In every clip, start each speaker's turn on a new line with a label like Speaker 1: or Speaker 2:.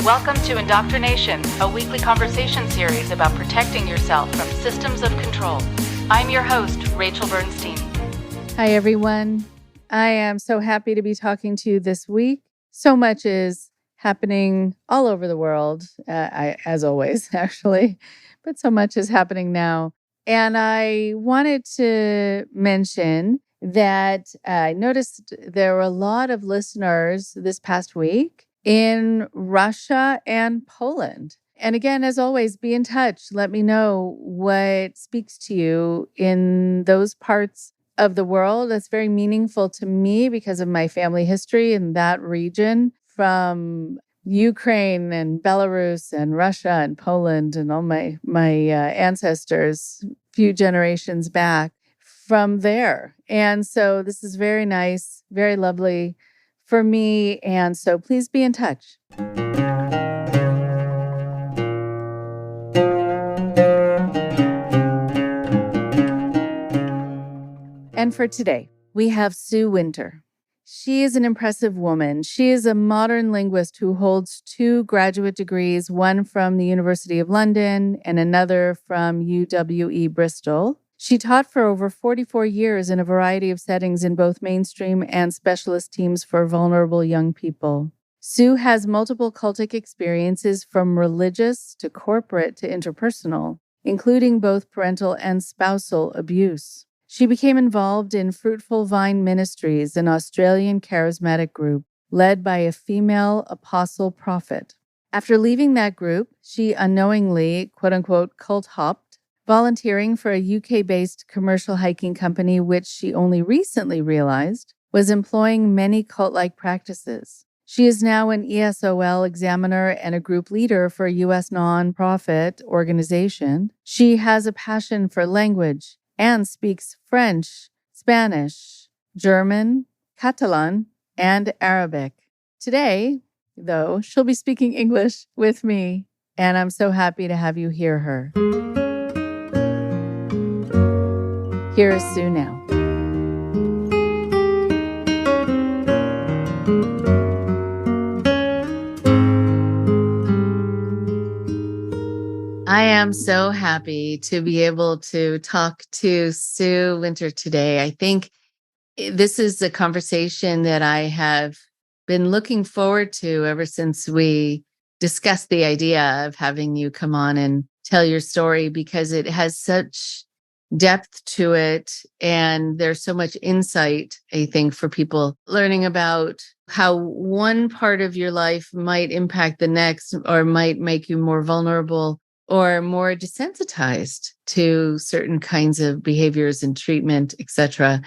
Speaker 1: Welcome to IndoctriNation, a weekly conversation series about protecting yourself from systems of control. I'm your host, Rachel Bernstein.
Speaker 2: Hi, everyone. I am so happy to be talking to you this week. So much is happening all over the world, as always, actually, but so much is happening now. And I wanted to mention that I noticed there were a lot of listeners this past week in Russia and Poland. And again, as always, be in touch. Let me know what speaks to you in those parts of the world. That's very meaningful to me because of my family history in that region, from Ukraine and Belarus and Russia and Poland and all my ancestors, few generations back from there. And so this is very nice, very lovely for me. And so please be in touch. And for today, we have Sue Winter. She is an impressive woman. She is a modern linguist who holds 2 graduate degrees, one from the University of London and another from UWE Bristol. She taught for over 44 years in a variety of settings in both mainstream and specialist teams for vulnerable young people. Sue has multiple cultic experiences from religious to corporate to interpersonal, including both parental and spousal abuse. She became involved in Fruitful Vine Ministries, an Australian charismatic group led by a female apostle prophet. After leaving that group, she unknowingly, quote-unquote, cult-hopped, volunteering for a UK-based commercial hiking company, which she only recently realized was employing many cult-like practices. She is now an E.S.O.L examiner and a group leader for a U.S. nonprofit organization. She has a passion for language and speaks French, Spanish, German, Catalan, and Arabic. Today, though, she'll be speaking English with me, and I'm so happy to have you hear her. Here is Sue now. I am so happy to be able to talk to Sue Winter today. I think this is a conversation that I have been looking forward to ever since we discussed the idea of having you come on and tell your story, because it has such depth to it. And there's so much insight, I think, for people learning about how one part of your life might impact the next, or might make you more vulnerable or more desensitized to certain kinds of behaviors and treatment, etc.,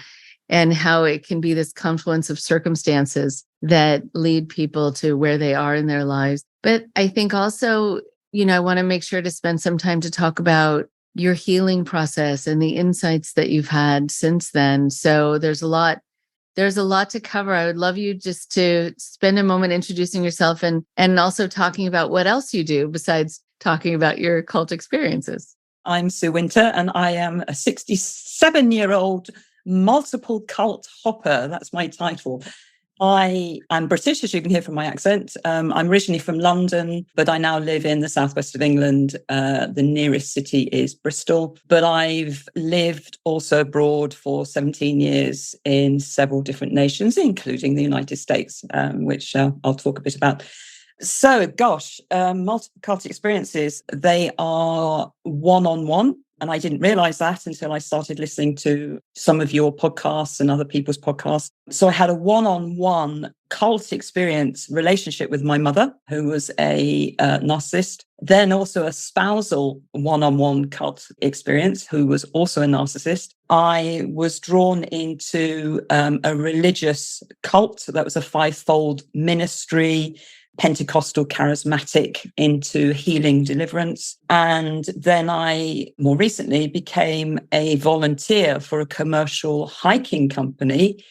Speaker 2: and how it can be this confluence of circumstances that lead people to where they are in their lives. But I think also, I want to make sure to spend some time to talk about your healing process and the insights that you've had since then. So there's a lot to cover. I would love you just to spend a moment introducing yourself and also talking about what else you do besides talking about your cult experiences.
Speaker 3: I'm Sue Winter, and I am a 67-year-old multiple cult hopper. That's my title. I'm British, as you can hear from my accent. I'm originally from London, but I now live in the southwest of England. The nearest city is Bristol. But I've lived also abroad for 17 years in several different nations, including the United States, which I'll talk a bit about. So, multiple cult experiences, they are one-on-one. And I didn't realize that until I started listening to some of your podcasts and other people's podcasts. So I had a one-on-one cult experience relationship with my mother, who was a narcissist. Then also a spousal one-on-one cult experience, who was also a narcissist. I was drawn into a religious cult that was a 5-fold ministry, Pentecostal charismatic, into healing deliverance. And then I more recently became a volunteer for a commercial hiking company.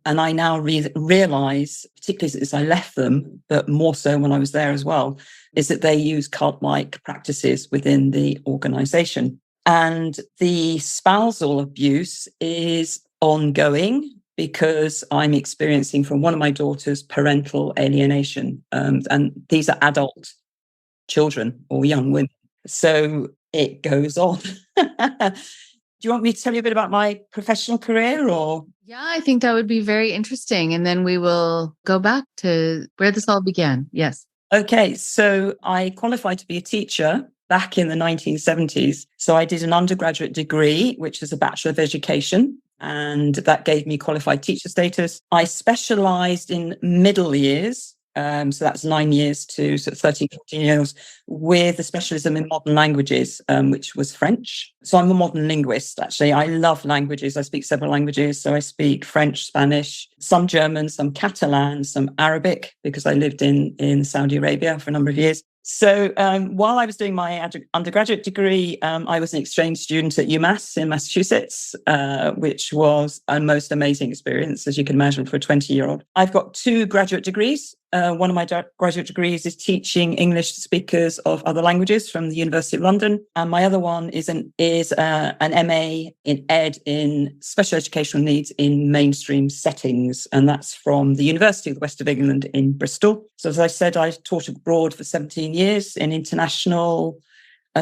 Speaker 3: And I now realize, particularly since I left them, but more so when I was there as well, is that they use cult-like practices within the organization. And the spousal abuse is ongoing. because I'm experiencing from one of my daughters parental alienation. And these are adult children or young women. So it goes on. Do you want me to tell you a bit about my professional career or?
Speaker 2: Yeah, I think that would be very interesting. And then we will go back to where this all began. Yes.
Speaker 3: Okay, so I qualified to be a teacher back in the 1970s. So I did an undergraduate degree, which is a Bachelor of Education, and that gave me qualified teacher status. I specialized in middle years. So that's 9 years to sort of 13, 14 years with a specialism in modern languages, which was French. So I'm a modern linguist, actually. I love languages. I speak several languages. So I speak French, Spanish, some German, some Catalan, some Arabic, because I lived in Saudi Arabia for a number of years. So while I was doing my undergraduate degree, I was an exchange student at UMass in Massachusetts, which was a most amazing experience, as you can imagine, for a 20-year-old. I've got 2 graduate degrees. One of my graduate degrees is teaching English to speakers of other languages from the University of London. And my other one is an MA in Ed in special educational needs in mainstream settings. And that's from the University of the West of England in Bristol. So as I said, I taught abroad for 17 years in international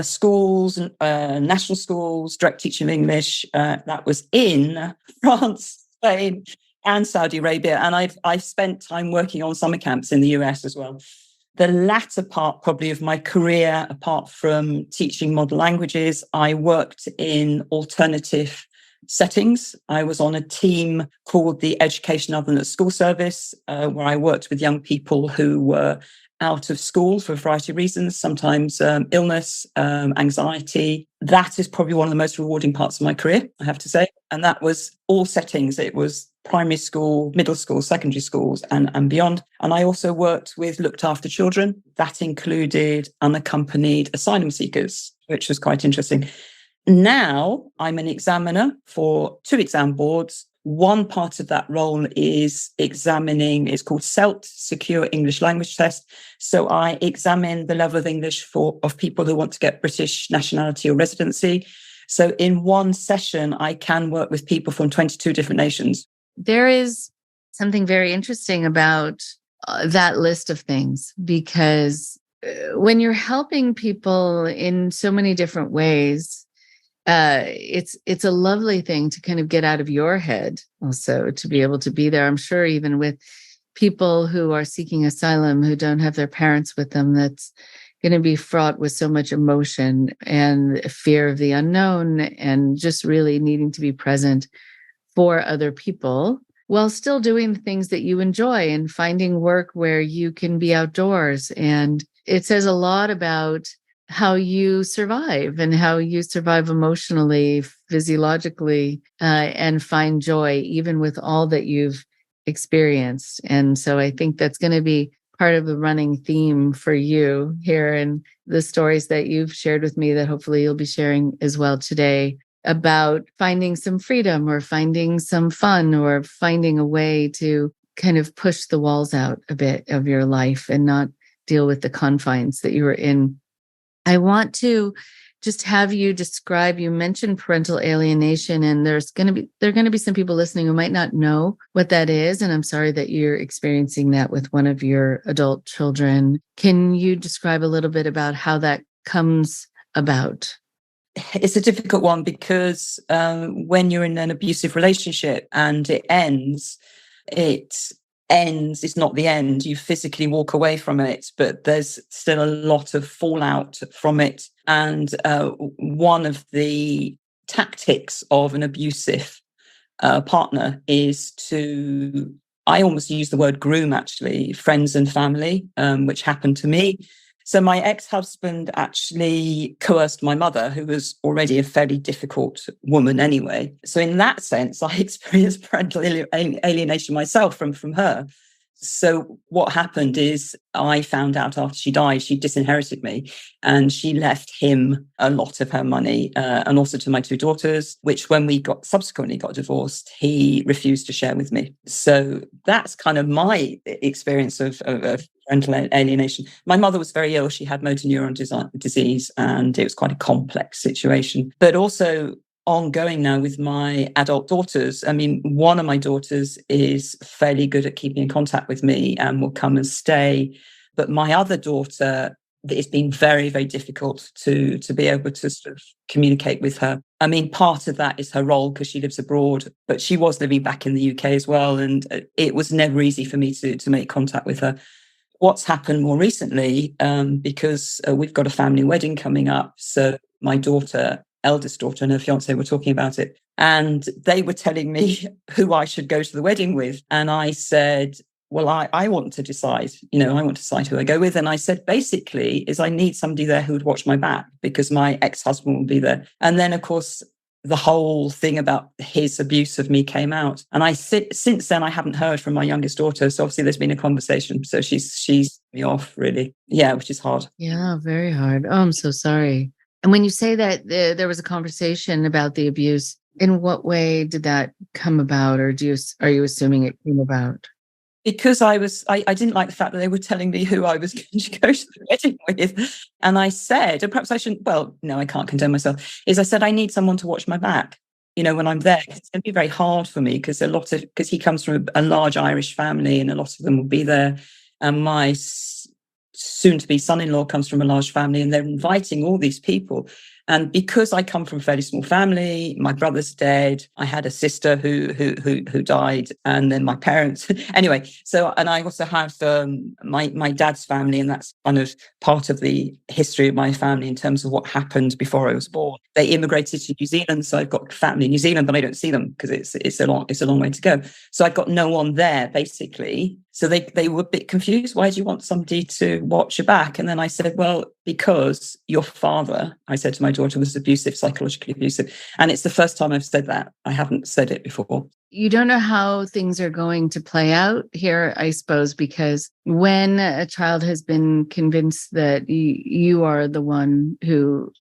Speaker 3: schools, national schools, direct teaching of English. That was in France, Spain, and Saudi Arabia. And I've spent time working on summer camps in the US as well. The latter part probably of my career, apart from teaching modern languages, I worked in alternative settings. I was on a team called the Education Other Than School Service, where I worked with young people who were out of school for a variety of reasons, sometimes illness, anxiety. That is probably one of the most rewarding parts of my career, I have to say. And that was all settings. It was primary school, middle school, secondary schools, and beyond. And I also worked with looked after children. That included unaccompanied asylum seekers, which was quite interesting. Now I'm an examiner for 2 exam boards. One part of that role is examining, it's called SELT, Secure English Language Test. So I examine the level of English of people who want to get British nationality or residency. So in one session, I can work with people from 22 different nations.
Speaker 2: There is something very interesting about that list of things, because when you're helping people in so many different ways, it's a lovely thing to kind of get out of your head also, to be able to be there. I'm sure even with people who are seeking asylum who don't have their parents with them, that's going to be fraught with so much emotion and fear of the unknown, and just really needing to be present for other people while still doing the things that you enjoy and finding work where you can be outdoors. And it says a lot about how you survive and how you survive emotionally, physiologically, and find joy even with all that you've experienced. And so I think that's going to be part of the running theme for you here in the stories that you've shared with me, that hopefully you'll be sharing as well today, about finding some freedom or finding some fun or finding a way to kind of push the walls out a bit of your life and not deal with the confines that you were in. I want to just have you describe, you mentioned parental alienation, and there are going to be some people listening who might not know what that is. And I'm sorry that you're experiencing that with one of your adult children. Can you describe a little bit about how that comes about?
Speaker 3: It's a difficult one because when you're in an abusive relationship and it ends, it's not the end. You physically walk away from it, but there's still a lot of fallout from it. And one of the tactics of an abusive partner is to, I almost use the word groom, actually, friends and family, which happened to me. So my ex-husband actually coerced my mother, who was already a fairly difficult woman anyway. So in that sense, I experienced parental alienation myself from her. So what happened is I found out after she died, she disinherited me, and she left him a lot of her money, and also to my 2 daughters, which when we subsequently got divorced, he refused to share with me. So that's kind of my experience of parental alienation. My mother was very ill. She had motor neuron disease, and it was quite a complex situation. But also ongoing now with my adult daughters. I mean, one of my daughters is fairly good at keeping in contact with me and will come and stay. But my other daughter, it's been very, very difficult to be able to sort of communicate with her. I mean, part of that is her role because she lives abroad, but she was living back in the UK as well. And it was never easy for me to make contact with her. What's happened more recently, because we've got a family wedding coming up. So my eldest daughter and her fiance were talking about it. And they were telling me who I should go to the wedding with. And I said, well, I want to decide, I want to decide who I go with. And I said, basically, is I need somebody there who would watch my back because my ex-husband will be there. And then, of course, the whole thing about his abuse of me came out. And since then, I haven't heard from my youngest daughter. So obviously there's been a conversation. So she's me off, really. Yeah, which is hard.
Speaker 2: Yeah, very hard. Oh, I'm so sorry. And when you say that there was a conversation about the abuse, in what way did that come about? Or are you assuming it came about?
Speaker 3: Because I didn't like the fact that they were telling me who I was going to go to the wedding with. And I said, and perhaps I shouldn't, well, no, I can't condemn myself, I said, I need someone to watch my back, when I'm there. It's going to be very hard for me because he comes from a large Irish family and a lot of them will be there. And my soon-to-be son-in-law comes from a large family and they're inviting all these people. And because I come from a fairly small family, my brother's dead. I had a sister who died, and then my parents. Anyway, and I also have my dad's family, and that's kind of part of the history of my family in terms of what happened before I was born. They immigrated to New Zealand, so I've got family in New Zealand, but I don't see them because it's a long way to go. So I've got no one there, basically. So they were a bit confused. Why do you want somebody to watch your back? And then I said, well, because your father, I said to my daughter, was abusive, psychologically abusive. And it's the first time I've said that. I haven't said it before.
Speaker 2: You don't know how things are going to play out here, I suppose, because when a child has been convinced that you are the one who,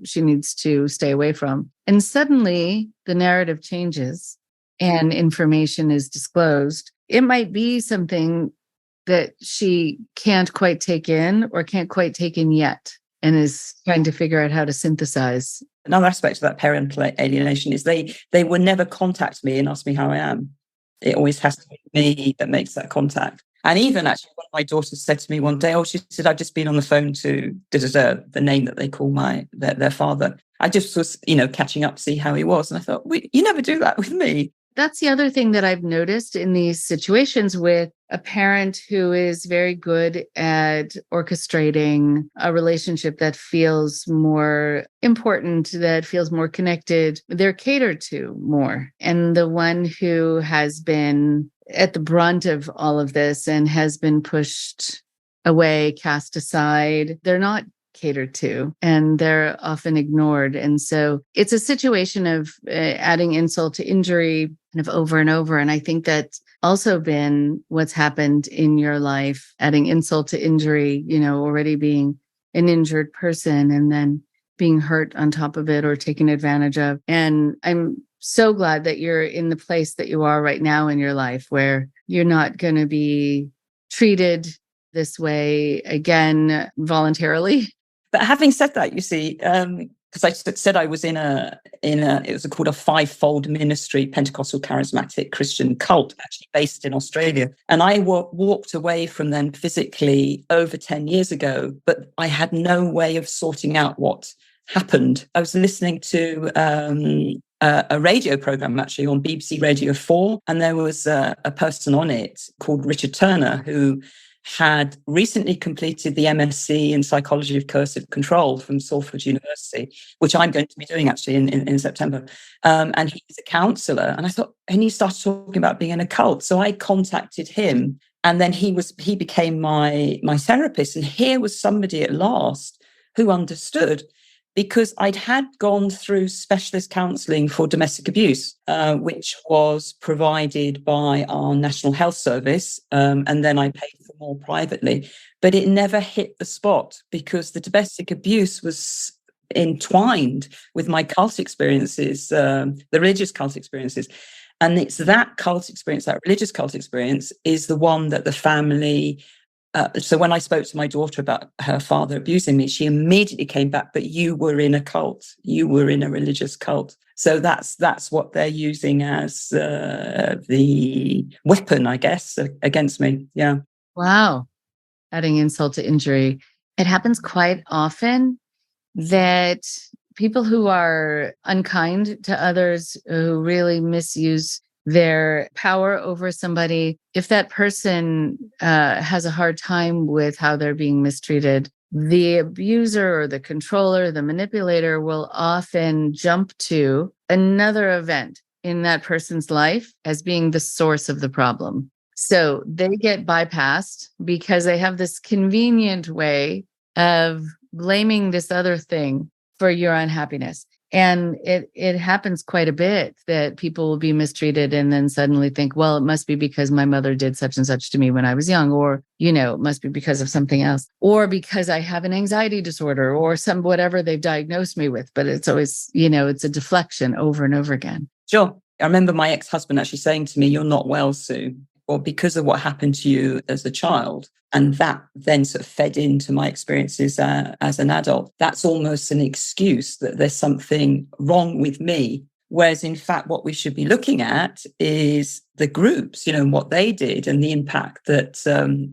Speaker 2: she needs to stay away from, and suddenly the narrative changes and information is disclosed, it might be something that she can't quite take in or can't quite take in yet and is trying to figure out how to synthesize.
Speaker 3: Another aspect of that parental alienation is they will never contact me and ask me how I am. It always has to be me that makes that contact. And even actually one of my daughters said to me one day, she said, I've just been on the phone to the name that they call their father. I just was, catching up to see how he was. And I thought, you never do that with me.
Speaker 2: That's the other thing that I've noticed in these situations with a parent who is very good at orchestrating a relationship that feels more important, that feels more connected. They're catered to more. And the one who has been at the brunt of all of this and has been pushed away, cast aside, they're not catered to, and they're often ignored. And so it's a situation of adding insult to injury kind of over and over. And I think that's also been what's happened in your life, adding insult to injury, already being an injured person and then being hurt on top of it or taken advantage of. And I'm so glad that you're in the place that you are right now in your life where you're not going to be treated this way again voluntarily.
Speaker 3: But having said that, you see, because I said I was in it was called a fivefold ministry, Pentecostal charismatic Christian cult, actually based in Australia. And I walked away from them physically over 10 years ago, but I had no way of sorting out what happened. I was listening to a radio program actually on BBC Radio 4, and there was a person on it called Richard Turner who had recently completed the MSc in Psychology of Coercive Control from Salford University, which I'm going to be doing actually in September. And he's a counsellor. And I thought, and he started talking about being in a cult. So I contacted him, and then he became my therapist. And here was somebody at last who understood, because I'd had gone through specialist counselling for domestic abuse, which was provided by our National Health Service, and then I paid for more privately. But it never hit the spot because the domestic abuse was entwined with my cult experiences, the religious cult experiences. And it's that cult experience, that religious cult experience, is the one that the family So when I spoke to my daughter about her father abusing me, she immediately came back, but you were in a cult, you were in a religious cult. So that's what they're using as the weapon, I guess, against me. Yeah.
Speaker 2: Wow. Adding insult to injury. It happens quite often that people who are unkind to others, who really misuse their power over somebody, if that person has a hard time with how they're being mistreated, the abuser or the controller, the manipulator will often jump to another event in that person's life as being the source of the problem. So they get bypassed because they have this convenient way of blaming this other thing for your unhappiness. And it happens quite a bit that people will be mistreated and then suddenly think, well, it must be because my mother did such and such to me when I was young, or, it must be because of something else, or because I have an anxiety disorder or some whatever they've diagnosed me with. But it's always, it's a deflection over and over again.
Speaker 3: Sure. I remember my ex-husband actually saying to me, "You're not well, Sue," or because of what happened to you as a child. And that then sort of fed into my experiences as an adult. That's almost an excuse that there's something wrong with me. Whereas in fact, what we should be looking at is the groups, and what they did and the impact that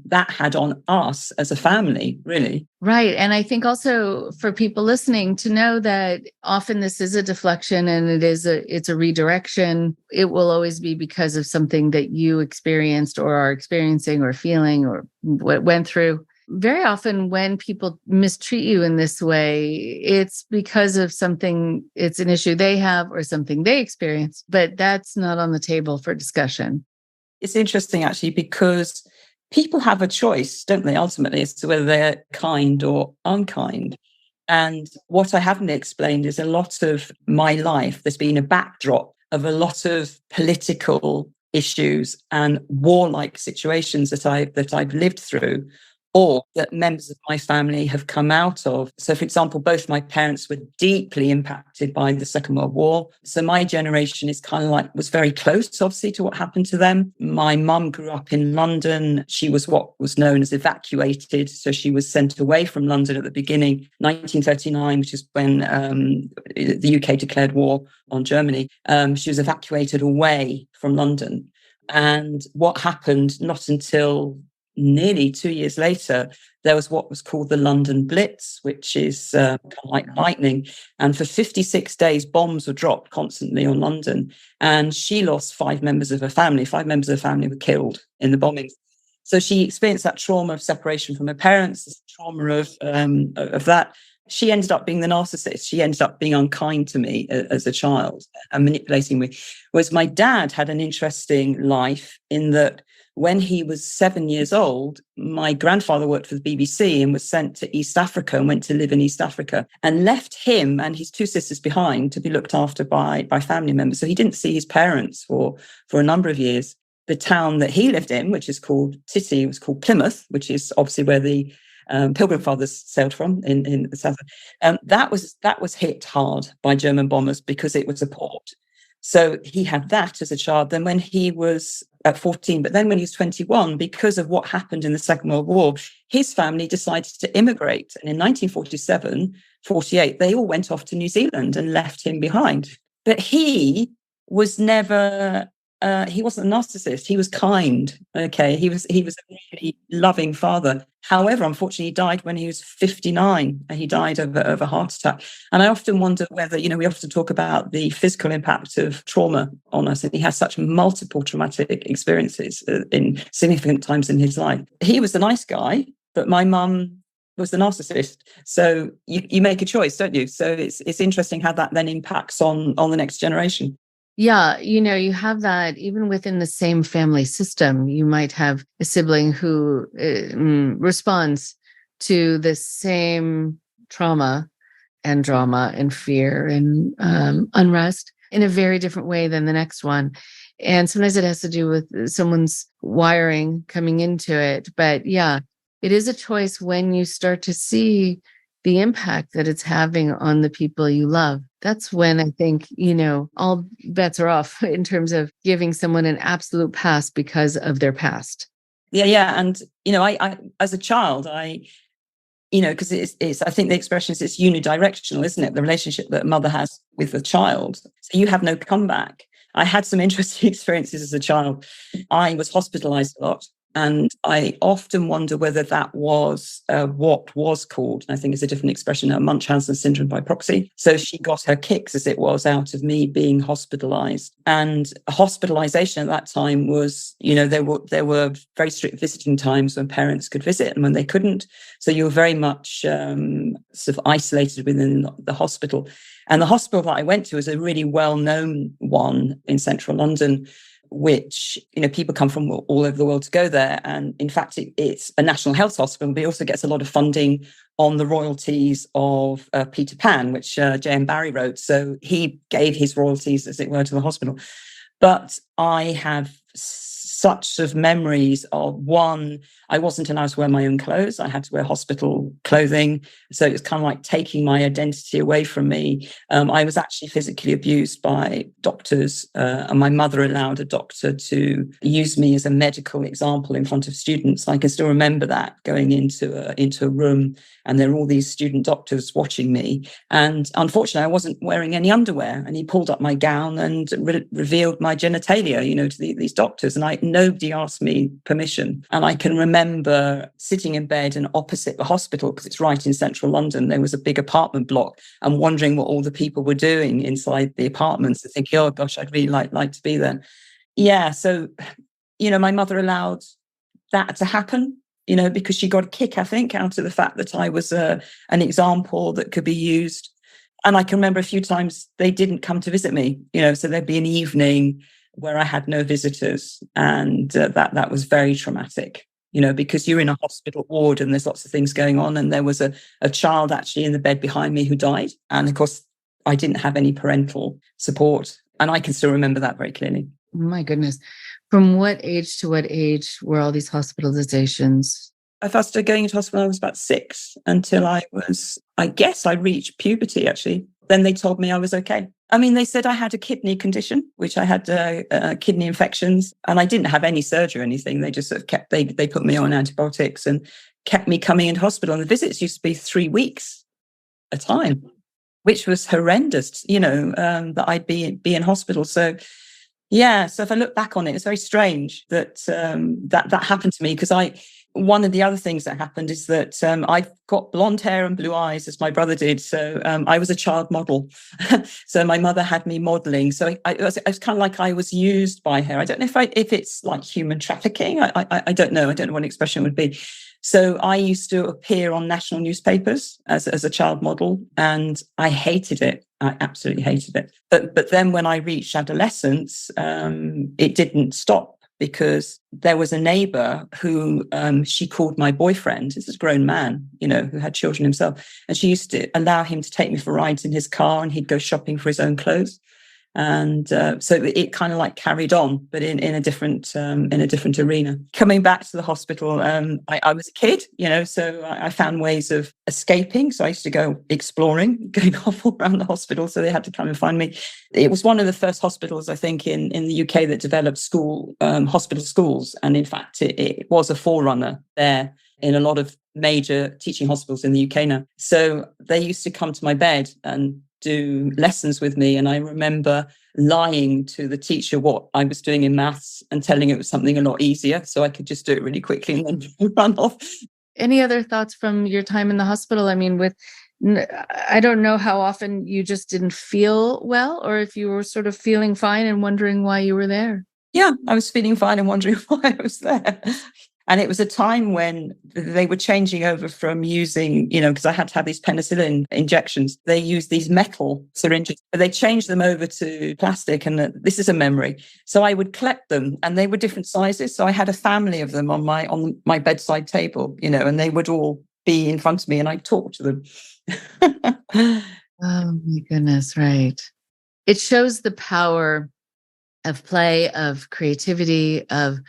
Speaker 3: that had on us as a family, really.
Speaker 2: Right. And I think also for people listening to know that often this is a deflection and it's a redirection. It will always be because of something that you experienced or are experiencing or feeling or went through. Very often when people mistreat you in this way, it's because of something, it's an issue they have or something they experienced, but that's not on the table for discussion.
Speaker 3: It's interesting actually, because people have a choice, don't they, ultimately, as to whether they're kind or unkind. And what I haven't explained is a lot of my life, there's been a backdrop of a lot of political issues and warlike situations that I've lived through, or that members of my family have come out of. So, for example, both my parents were deeply impacted by the Second World War. So my generation is kind of was very close, obviously, to what happened to them. My mum grew up in London. She was what was known as evacuated. So she was sent away from London at the beginning, 1939, which is when the UK declared war on Germany. She was evacuated away from London. And what happened, not until nearly 2 years later, there was what was called the London Blitz, which is kind of like lightning. And for 56 days, bombs were dropped constantly on London. And she lost 5 members of her family. 5 members of her family were killed in the bombings. So she experienced that trauma of separation from her parents, this trauma of that. She ended up being the narcissist. She ended up being unkind to me as a child and manipulating me. Whereas my dad had an interesting life in that when he was 7 years old, my grandfather worked for the BBC and was sent to East Africa and went to live in East Africa and left him and his 2 sisters behind to be looked after by family members. So he didn't see his parents for a number of years. The town that he lived in, which is called Titty, was called Plymouth, which is obviously where the Pilgrim Fathers sailed from in the south. That was hit hard by German bombers because it was a port. So he had that as a child. Then when he was at 14, but then when he was 21, because of what happened in the Second World War, his family decided to immigrate. And in 1947, 48, they all went off to New Zealand and left him behind. But he was never... he wasn't a narcissist. He was kind. Okay, he was a really loving father. However, unfortunately, he died when he was 59, and he died of a heart attack. And I often wonder whether, we often talk about the physical impact of trauma on us, and he has such multiple traumatic experiences in significant times in his life. He was a nice guy, but my mum was the narcissist. So you make a choice, don't you? So it's interesting how that then impacts on the next generation.
Speaker 2: Yeah, you have that even within the same family system. You might have a sibling who responds to the same trauma and drama and fear and unrest in a very different way than the next one. And sometimes it has to do with someone's wiring coming into it. But yeah, it is a choice when you start to see the impact that it's having on the people you love. That's when I think, all bets are off in terms of giving someone an absolute pass because of their past.
Speaker 3: Yeah. And, I as a child, because it's, I think the expression is it's unidirectional, isn't it? The relationship that a mother has with the child. So you have no comeback. I had some interesting experiences as a child. I was hospitalized a lot. And I often wonder whether that was what was called, I think it's a different expression now, Munchausen syndrome by proxy. So she got her kicks, as it was, out of me being hospitalized. And hospitalization at that time was, there were very strict visiting times when parents could visit and when they couldn't. So you were very much sort of isolated within the hospital. And the hospital that I went to was a really well-known one in central London, which, people come from all over the world to go there. And in fact, it's a national health hospital, but it also gets a lot of funding on the royalties of Peter Pan, which J.M. Barrie wrote. So he gave his royalties, as it were, to the hospital. But I have such sort of memories of, one, I wasn't allowed to wear my own clothes. I had to wear hospital clothing. So it was kind of like taking my identity away from me. I was actually physically abused by doctors, and my mother allowed a doctor to use me as a medical example in front of students. I can still remember that, going into a room, and there were all these student doctors watching me. And unfortunately, I wasn't wearing any underwear. And he pulled up my gown and revealed my genitalia, to these doctors. And nobody asked me permission. And I can remember sitting in bed and opposite the hospital, because it's right in central London, there was a big apartment block, and wondering what all the people were doing inside the apartments, and thinking, oh gosh, I'd really like to be there. Yeah. So, my mother allowed that to happen, because she got a kick, I think, out of the fact that I was an example that could be used. And I can remember a few times they didn't come to visit me, so there'd be an evening where I had no visitors. And that was very traumatic, because you're in a hospital ward and there's lots of things going on. And there was a child actually in the bed behind me who died. And of course, I didn't have any parental support. And I can still remember that very clearly.
Speaker 2: Oh my goodness. From what age to what age were all these hospitalizations?
Speaker 3: I started going into hospital when I was about 6, until I reached puberty, actually. Then they told me I was okay. I mean, they said I had a kidney condition, which I had kidney infections, and I didn't have any surgery or anything. They just sort of they put me on antibiotics and kept me coming into hospital. And the visits used to be 3 weeks a time, which was horrendous, that I'd be in hospital. So, yeah. So if I look back on it, it's very strange that that happened to me, because one of the other things that happened is that I've got blonde hair and blue eyes, as my brother did. So I was a child model. So my mother had me modeling. So it was kind of like I was used by her. I don't know if it's like human trafficking. I don't know. I don't know what expression would be. So I used to appear on national newspapers as a child model, and I hated it. I absolutely hated it. But then when I reached adolescence, it didn't stop, because there was a neighbor who she called my boyfriend. This is a grown man, who had children himself. And she used to allow him to take me for rides in his car, and he'd go shopping for his own clothes. And so it kind of like carried on, but in a different arena. Coming back to the hospital, I was a kid, so I found ways of escaping. So I used to go exploring, going off all around the hospital. So they had to come and find me. It was one of the first hospitals, I think, in the UK that developed hospital schools. And in fact, it was a forerunner there in a lot of major teaching hospitals in the UK now. So they used to come to my bed and do lessons with me. And I remember lying to the teacher what I was doing in maths and telling it was something a lot easier, so I could just do it really quickly and then run off.
Speaker 2: Any other thoughts from your time in the hospital? I mean, I don't know how often you just didn't feel well, or if you were sort of feeling fine and wondering why you were there.
Speaker 3: Yeah, I was feeling fine and wondering why I was there. And it was a time when they were changing over from using, because I had to have these penicillin injections. They used these metal syringes, but they changed them over to plastic. And this is a memory. So I would collect them, and they were different sizes. So I had a family of them on my bedside table, and they would all be in front of me, and I'd talk to them.
Speaker 2: Oh my goodness, right. It shows the power of play, of creativity, of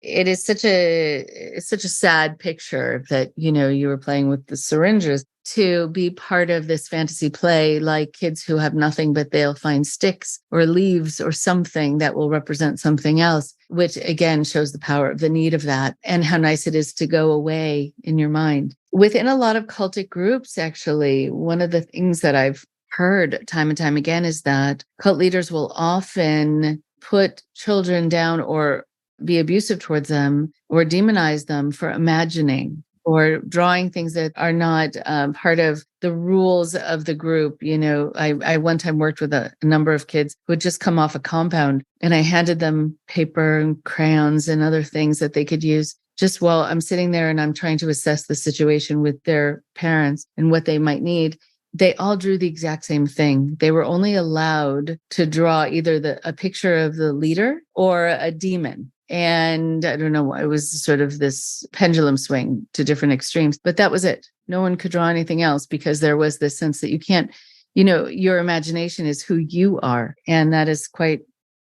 Speaker 2: it's such a sad picture that, you were playing with the syringes to be part of this fantasy play, like kids who have nothing, but they'll find sticks or leaves or something that will represent something else, which again shows the power of the need of that and how nice it is to go away in your mind. Within a lot of cultic groups, actually, one of the things that I've heard time and time again is that cult leaders will often put children down or be abusive towards them or demonize them for imagining or drawing things that are not part of the rules of the group. I one time worked with a number of kids who had just come off a compound, and I handed them paper and crayons and other things that they could use just while I'm sitting there and I'm trying to assess the situation with their parents and what they might need. They all drew the exact same thing. They were only allowed to draw either a picture of the leader or a demon. And I don't know, it was sort of this pendulum swing to different extremes, but that was it. No one could draw anything else because there was this sense that you can't, your imagination is who you are. And that is quite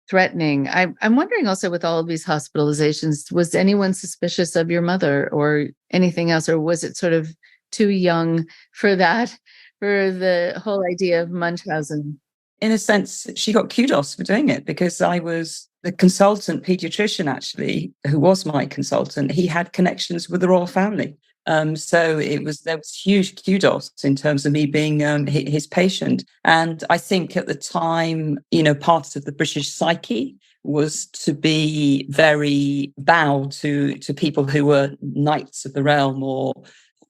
Speaker 2: threatening. I'm wondering also, with all of these hospitalizations, was anyone suspicious of your mother or anything else? Or was it sort of too young for that, for the whole idea of Munchausen?
Speaker 3: In a sense, she got kudos for doing it, because I was the consultant pediatrician, actually, who was my consultant. He had connections with the royal family. So there was huge kudos in terms of me being his patient. And I think at the time, part of the British psyche was to be very bow to people who were knights of the realm or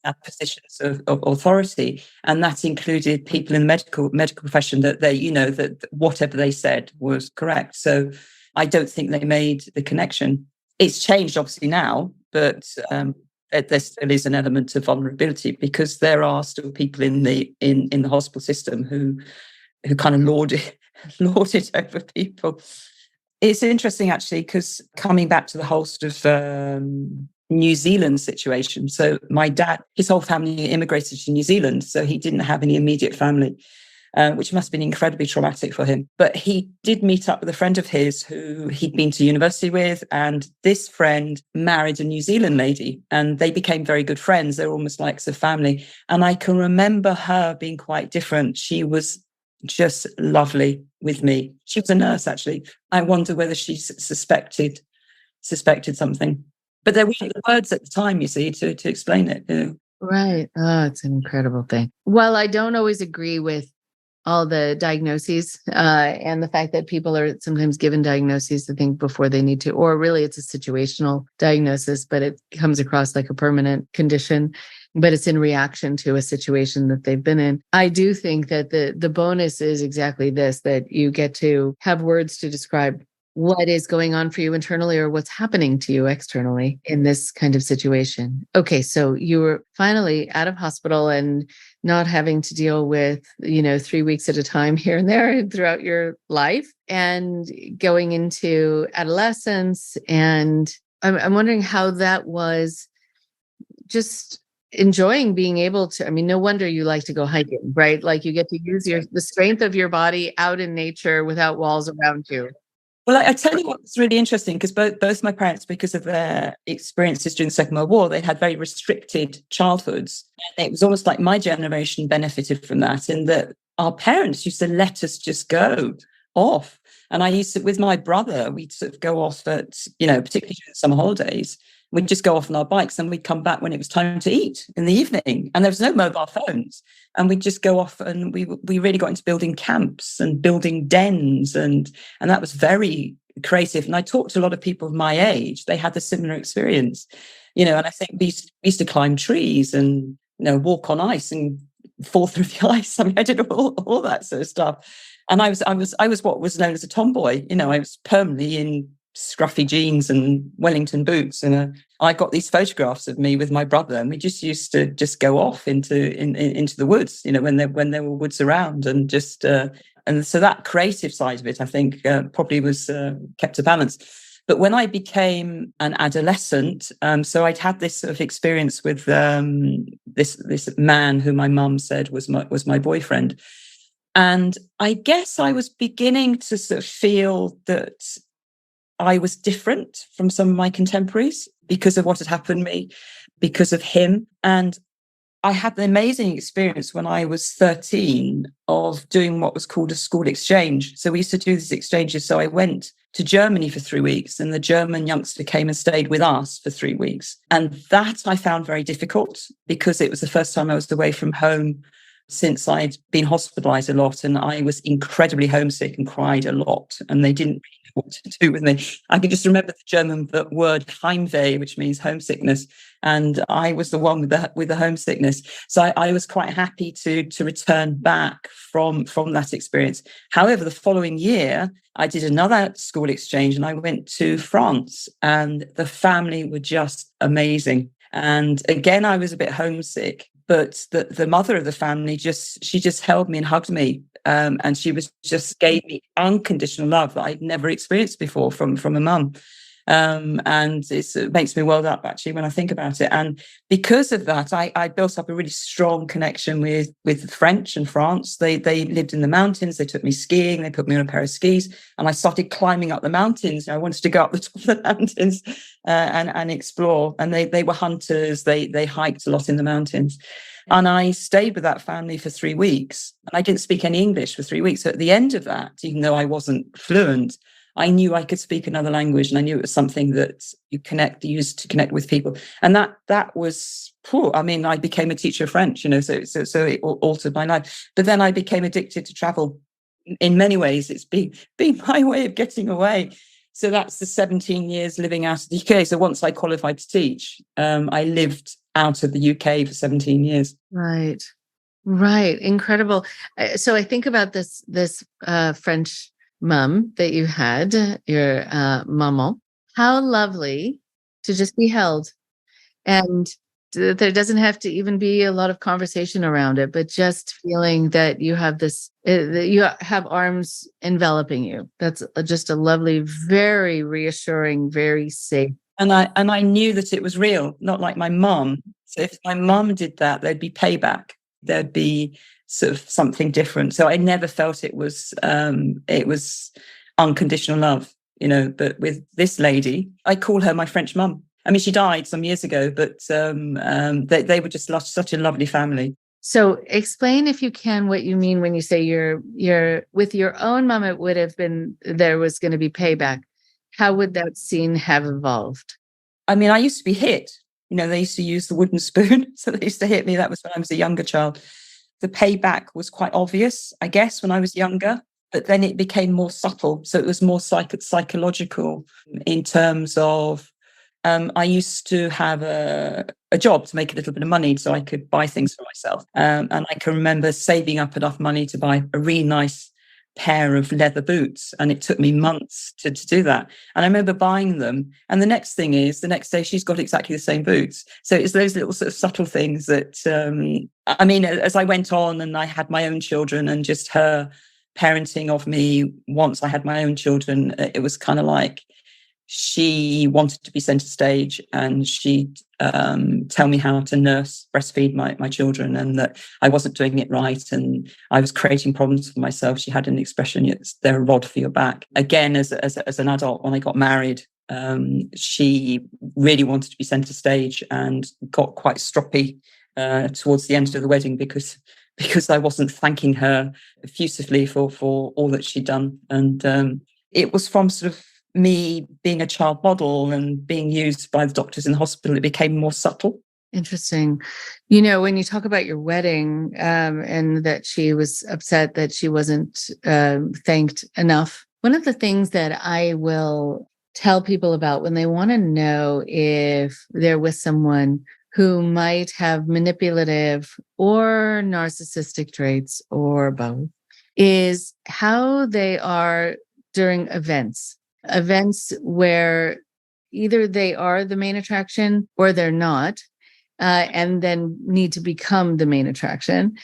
Speaker 3: at positions of authority, and that included people in the medical profession, that that whatever they said was correct. So I don't think they made the connection. It's changed obviously now, but there still is an element of vulnerability, because there are still people in the hospital system who kind of lord it over people. It's interesting, actually, because coming back to the whole sort of New Zealand situation. So my dad, his whole family immigrated to New Zealand, so he didn't have any immediate family, which must have been incredibly traumatic for him. But he did meet up with a friend of his who he'd been to university with, and this friend married a New Zealand lady, and they became very good friends. They were almost like a family. And I can remember her being quite different. She was just lovely with me. She was a nurse, actually. I wonder whether she suspected something. But there weren't the words at the time, you see, to explain it.
Speaker 2: Right. Oh, it's an incredible thing. Well, I don't always agree with all the diagnoses and the fact that people are sometimes given diagnoses, I think, before they need to, or really it's a situational diagnosis, but it comes across like a permanent condition, but it's in reaction to a situation that they've been in. I do think that the bonus is exactly this, that you get to have words to describe what is going on for you internally or what's happening to you externally in this kind of situation. Okay, so you were finally out of hospital and not having to deal with, 3 weeks at a time here and there throughout your life, and going into adolescence. And I'm wondering how that was, just enjoying being able to, no wonder you like to go hiking, right? Like you get to use the strength of your body out in nature without walls around you.
Speaker 3: Well, I tell you what's really interesting, because both my parents, because of their experiences during the Second World War, they had very restricted childhoods. And it was almost like my generation benefited from that, in that our parents used to let us just go off. And I used to, with my brother, we'd sort of go off at, particularly during summer holidays, we'd just go off on our bikes, and we'd come back when it was time to eat in the evening. And there was no mobile phones. And we'd just go off, and we really got into building camps and building dens. And that was very creative. And I talked to a lot of people of my age. They had a similar experience, and I think we used to climb trees and, walk on ice and fall through the ice. I did all that sort of stuff. And I was what was known as a tomboy. I was permanently in scruffy jeans and Wellington boots, and I got these photographs of me with my brother, and we just used to just go off into the woods, when there were woods around, and just and so that creative side of it, I think, probably was kept a balance. But when I became an adolescent, so I'd had this sort of experience with this man who my mum said was my boyfriend, and I guess I was beginning to sort of feel that I was different from some of my contemporaries because of what had happened to me, because of him. And I had the amazing experience when I was 13 of doing what was called a school exchange. So we used to do these exchanges. So I went to Germany for 3 weeks, and the German youngster came and stayed with us for 3 weeks. And that I found very difficult because it was the first time I was away from home since I'd been hospitalized a lot, and I was incredibly homesick and cried a lot, and they didn't really know what to do with me. I can just remember the German word Heimweh, which means homesickness, and I was the one with the homesickness. So I was quite happy to return back from that experience. However, the following year, I did another school exchange, and I went to France, and the family were just amazing. And again, I was a bit homesick. But the mother of the family she just held me and hugged me, and she just gave me unconditional love that I'd never experienced before from a mum, and it makes me well up actually when I think about it. And because of that, I built up a really strong connection with the French and France. They lived in the mountains. They took me skiing. They put me on a pair of skis, and I started climbing up the mountains. I wanted to go up the top of the mountains and explore. And they were hunters. They hiked a lot in the mountains. And I stayed with that family for 3 weeks. I didn't speak any English for 3 weeks. So at the end of that, even though I wasn't fluent, I knew I could speak another language, and I knew it was something that you use to connect with people. And that was, I mean, I became a teacher of French, so it altered my life. But then I became addicted to travel. In many ways, it's been my way of getting away. So that's the 17 years living out of the UK. So once I qualified to teach, I lived out of the UK for 17 years.
Speaker 2: Right. Incredible. So I think about this French mum that you had, your maman. How lovely to just be held. And there doesn't have to even be a lot of conversation around it, but just feeling that you have that you have arms enveloping you. That's just a lovely, very reassuring, very safe.
Speaker 3: And I knew that it was real, not like my mum. So if my mum did that, there'd be payback. There'd be sort of something different. So I never felt it was unconditional love, But with this lady, I call her my French mum. I mean, she died some years ago, but they were just such a lovely family.
Speaker 2: So explain, if you can, what you mean when you say you're with your own mum. It would have been there was going to be payback. How would that scene have evolved?
Speaker 3: I mean, I used to be hit. They used to use the wooden spoon, so they used to hit me. That was when I was a younger child. The payback was quite obvious, I guess, when I was younger, but then it became more subtle. So it was more psychological in terms of I used to have a job to make a little bit of money so I could buy things for myself. And I can remember saving up enough money to buy a really nice pair of leather boots, and it took me months to do that. And I remember buying them, and the next day she's got exactly the same boots. So it's those little sort of subtle things that I mean, as I went on and I had my own children, and just her parenting of me once I had my own children, it was kind of like she wanted to be center stage, and she'd tell me how to breastfeed my children, and that I wasn't doing it right, and I was creating problems for myself. She had an expression, they're a rod for your back. Again, as an adult, when I got married, she really wanted to be center stage and got quite stroppy towards the end of the wedding because I wasn't thanking her effusively for all that she'd done. And it was from sort of me being a child model and being used by the doctors in the hospital, it became more subtle.
Speaker 2: Interesting. When you talk about your wedding and that she was upset that she wasn't thanked enough, one of the things that I will tell people about when they want to know if they're with someone who might have manipulative or narcissistic traits or both is how they are during events where either they are the main attraction or they're not, and then need to become the main attraction.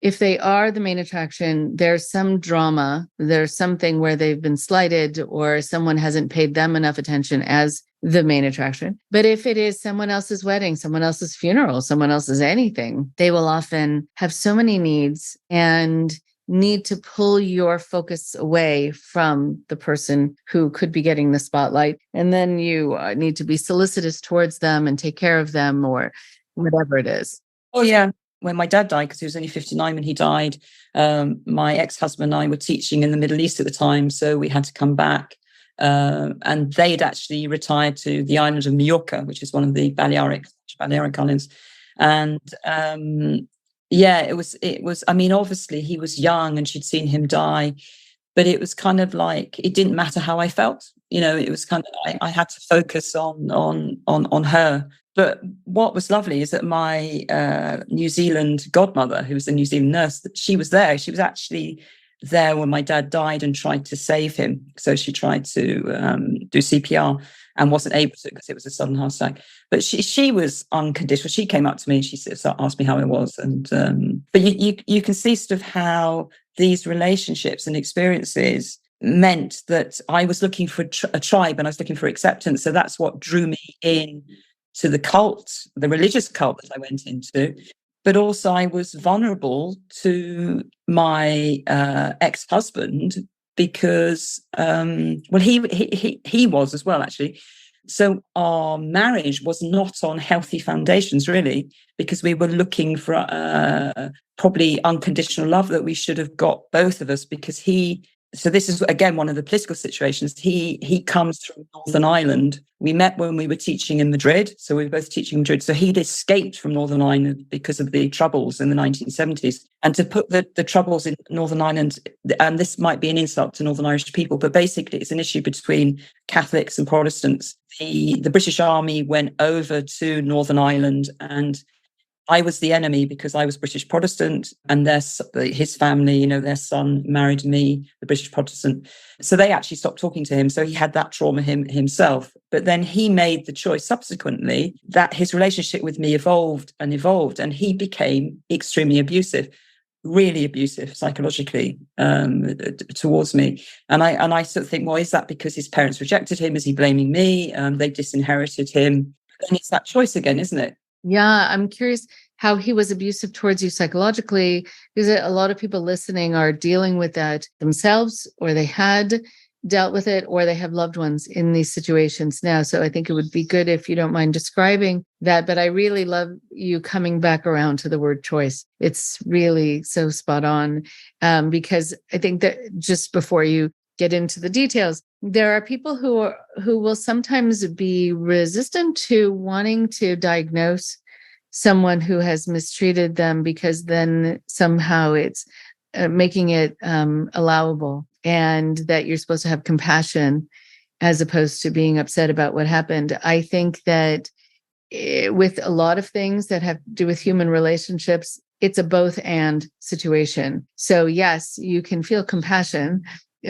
Speaker 2: If they are the main attraction, there's some drama, there's something where they've been slighted or someone hasn't paid them enough attention as the main attraction. But if it is someone else's wedding, someone else's funeral, someone else's anything, they will often have so many needs and need to pull your focus away from the person who could be getting the spotlight. And then you need to be solicitous towards them and take care of them or whatever it is.
Speaker 3: Oh, yeah. When my dad died, because he was only 59 when he died, my ex-husband and I were teaching in the Middle East at the time. So we had to come back. And they'd actually retired to the island of Mallorca, which is one of the Balearic Islands. And it was, I mean, obviously he was young and she'd seen him die, but it was kind of like, it didn't matter how I felt. It was kind of, I had to focus on her. But what was lovely is that my New Zealand godmother, who was a New Zealand nurse, she was there. She was actually there when my dad died and tried to save him. So she tried to do CPR and wasn't able to because it was a sudden heart attack. But she was unconditional. She came up to me and she asked me how I was. And but you can see sort of how these relationships and experiences meant that I was looking for a tribe and I was looking for acceptance. So that's what drew me in to the cult, the religious cult that I went into. But also I was vulnerable to my ex-husband because, he was as well, actually. So our marriage was not on healthy foundations, really, because we were looking for probably unconditional love that we should have got, both of us, because so this is, again, one of the political situations. He comes from Northern Ireland. We met when we were teaching in Madrid. So we were both teaching in Madrid. So he'd escaped from Northern Ireland because of the Troubles in the 1970s. And to put the Troubles in Northern Ireland, and this might be an insult to Northern Irish people, but basically it's an issue between Catholics and Protestants. The British Army went over to Northern Ireland, and I was the enemy because I was British Protestant, and his family, their son married me, the British Protestant. So they actually stopped talking to him. So he had that trauma himself. But then he made the choice subsequently that his relationship with me evolved, and he became extremely abusive, really abusive psychologically towards me. And I sort of think, well, is that because his parents rejected him? Is he blaming me? They disinherited him. And it's that choice again, isn't it?
Speaker 2: Yeah, I'm curious how he was abusive towards you psychologically, because a lot of people listening are dealing with that themselves, or they had dealt with it, or they have loved ones in these situations now. So I think it would be good if you don't mind describing that. But I really love you coming back around to the word choice. It's really so spot on, because I think that just before you get into the details, there are people who will sometimes be resistant to wanting to diagnose someone who has mistreated them, because then somehow it's making it allowable, and that you're supposed to have compassion as opposed to being upset about what happened. I think that with a lot of things that have to do with human relationships, it's a both and situation. So yes, you can feel compassion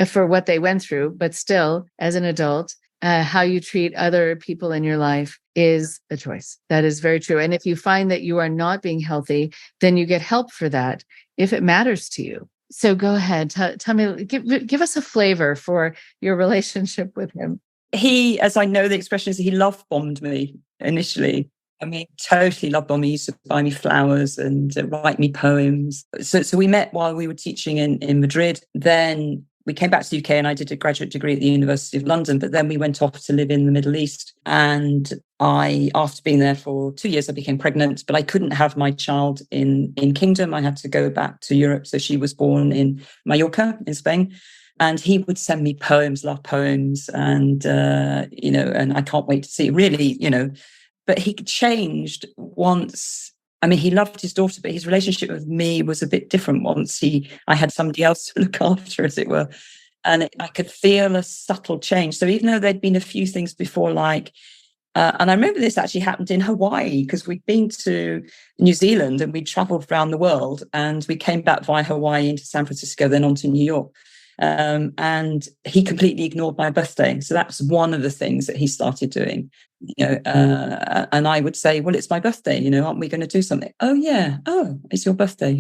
Speaker 2: for what they went through, but still, as an adult, how you treat other people in your life is a choice. That is very true. And if you find that you are not being healthy, then you get help for that if it matters to you. So go ahead, tell me, give us a flavor for your relationship with him.
Speaker 3: He, as I know the expression is, he love bombed me initially. I mean, totally love bombing. He used to buy me flowers and write me poems. So we met while we were teaching in Madrid. Then we came back to the UK and I did a graduate degree at the University of London, but then we went off to live in the Middle East. And after being there for 2 years, I became pregnant, but I couldn't have my child in Kingdom. I had to go back to Europe. So she was born in Mallorca in Spain. And he would send me poems, love poems. And, and I can't wait to see, really, but he changed once. I mean, he loved his daughter, but his relationship with me was a bit different once I had somebody else to look after, as it were. And I could feel a subtle change. So even though there'd been a few things before, and I remember this actually happened in Hawaii, because we'd been to New Zealand and we traveled around the world, and we came back via Hawaii into San Francisco, then on to New York. And he completely ignored my birthday. So that's one of the things that he started doing, and I would say, well, it's my birthday, aren't we going to do something? Oh, yeah. Oh, it's your birthday,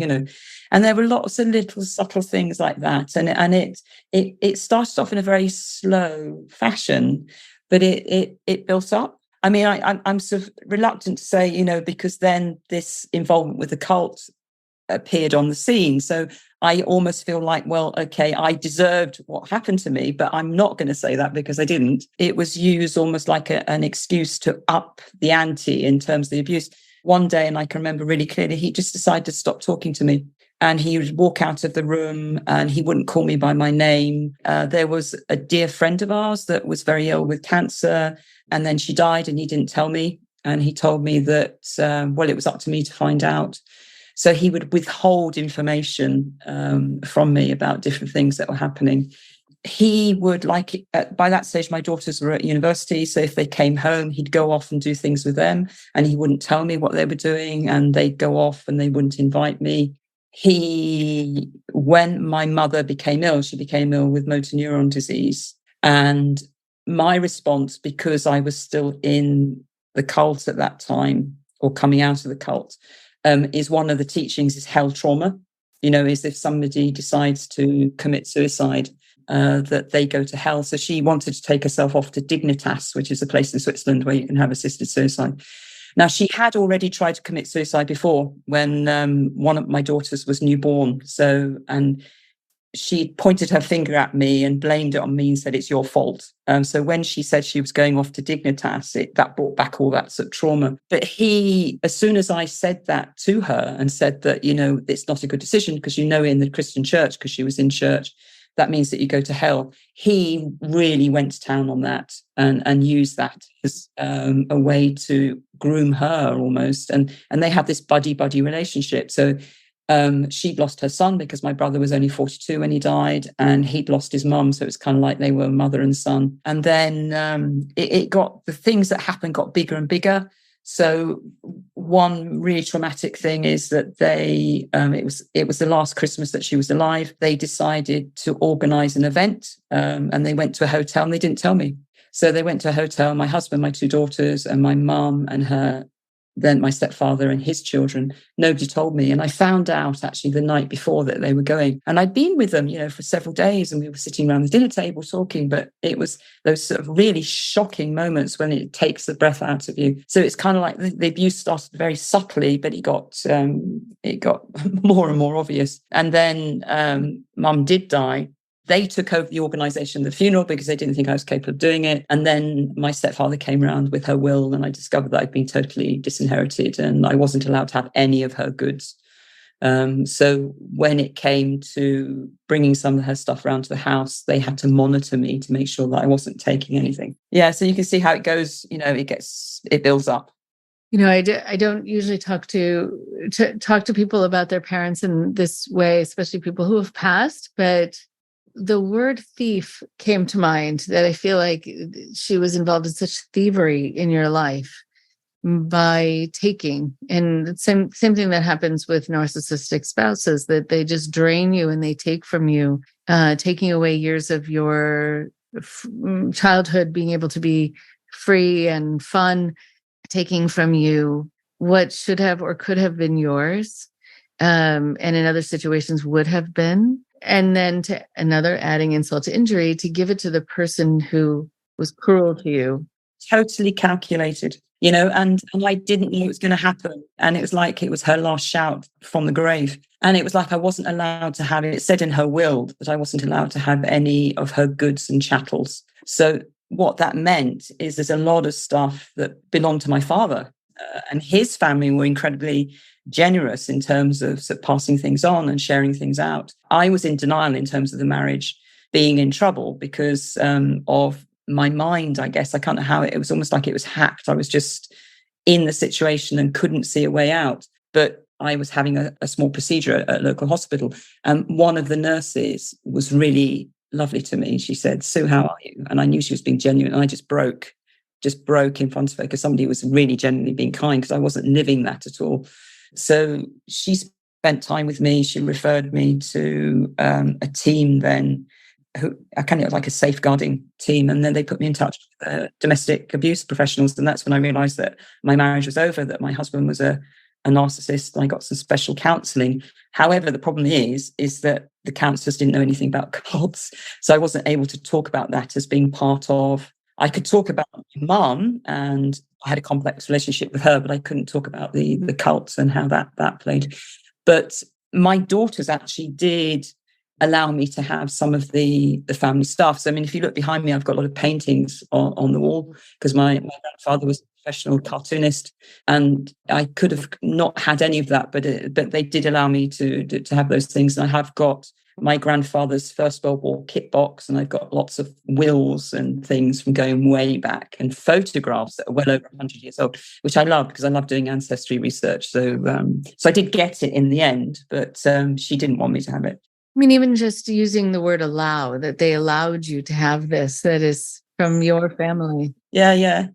Speaker 3: And there were lots of little subtle things like that. And it started off in a very slow fashion, but it built up. I mean, I'm sort of reluctant to say, because then this involvement with the cult appeared on the scene. So I almost feel like, well, okay, I deserved what happened to me, but I'm not going to say that because I didn't. It was used almost like an excuse to up the ante in terms of the abuse. One day, and I can remember really clearly, he just decided to stop talking to me. And he would walk out of the room and he wouldn't call me by my name. There was a dear friend of ours that was very ill with cancer. And then she died and he didn't tell me. And he told me that, well, it was up to me to find out. So he would withhold information from me about different things that were happening. He would by that stage, my daughters were at university. So if they came home, he'd go off and do things with them and he wouldn't tell me what they were doing and they'd go off and they wouldn't invite me. When my mother became ill, she became ill with motor neuron disease. And my response, because I was still in the cult at that time or coming out of the cult, is one of the teachings is hell trauma. Is if somebody decides to commit suicide, that they go to hell. So she wanted to take herself off to Dignitas, which is a place in Switzerland where you can have assisted suicide. Now, she had already tried to commit suicide before when one of my daughters was newborn. And she pointed her finger at me and blamed it on me and said, it's your fault. So when she said she was going off to Dignitas, that brought back all that sort of trauma. But as soon as I said that to her and said that, it's not a good decision because, in the Christian church, because she was in church, that means that you go to hell. He really went to town on that and used that as a way to groom her almost. And they have this buddy-buddy relationship. So she'd lost her son because my brother was only 42 when he died, and he'd lost his mum. So it's kind of like they were mother and son. And then the things that happened got bigger and bigger. So one really traumatic thing is that it was the last Christmas that she was alive. They decided to organize an event and they went to a hotel and they didn't tell me. So they went to a hotel, my husband, my two daughters and my mum and then my stepfather and his children. Nobody told me. And I found out actually the night before that they were going. And I'd been with them, for several days and we were sitting around the dinner table talking, but it was those sort of really shocking moments when it takes the breath out of you. So it's kind of like the abuse started very subtly, but it got more and more obvious. And then Mum did die. They took over the organisation of the funeral because they didn't think I was capable of doing it. And then my stepfather came around with her will and I discovered that I'd been totally disinherited and I wasn't allowed to have any of her goods. So when it came to bringing some of her stuff around to the house, they had to monitor me to make sure that I wasn't taking anything. Yeah, so you can see how it goes, it builds up.
Speaker 2: I don't usually talk to people about their parents in this way, especially people who have passed, but the word thief came to mind, that I feel like she was involved in such thievery in your life by taking. And the same thing that happens with narcissistic spouses, that they just drain you and they take from you, taking away years of your childhood, being able to be free and fun, taking from you what should have or could have been yours, and in other situations would have been. And then to another adding insult to injury, to give it to the person who was cruel to you.
Speaker 3: Totally calculated, and I didn't know it was going to happen. And it was like it was her last shout from the grave. And it was like I wasn't allowed to have it. It said in her will that I wasn't allowed to have any of her goods and chattels. So what that meant is there's a lot of stuff that belonged to my father. And his family were incredibly generous in terms of passing things on and sharing things out. I was in denial in terms of the marriage being in trouble because of my mind, I guess. I can't know how it was almost like it was hacked. I was just in the situation and couldn't see a way out. But I was having a small procedure at a local hospital. And one of the nurses was really lovely to me. She said, "Sue, how are you?" And I knew she was being genuine. And I just broke in front of her because somebody was really genuinely being kind because I wasn't living that at all. So she spent time with me. She referred me to a team then, who I kind of like a safeguarding team. And then they put me in touch with domestic abuse professionals. And that's when I realized that my marriage was over, that my husband was a narcissist. And I got some special counseling. However, the problem is that the counselors didn't know anything about cults. So I wasn't able to talk about that as being part of. I could talk about my mum, and I had a complex relationship with her, but I couldn't talk about the cults and how that played. But my daughters actually did allow me to have some of the family stuff. So, I mean, if you look behind me, I've got a lot of paintings on the wall because my grandfather was a professional cartoonist, and I could have not had any of that, but they did allow me to have those things. And I have got my grandfather's First World War kit box, and I've got lots of wills and things from going way back, and photographs that are well over 100 years old, which I love because I love doing ancestry research. So I did get it in the end, but she didn't want me to have it.
Speaker 2: I mean, even just using the word allow, that they allowed you to have this, that is from your family.
Speaker 3: Yeah.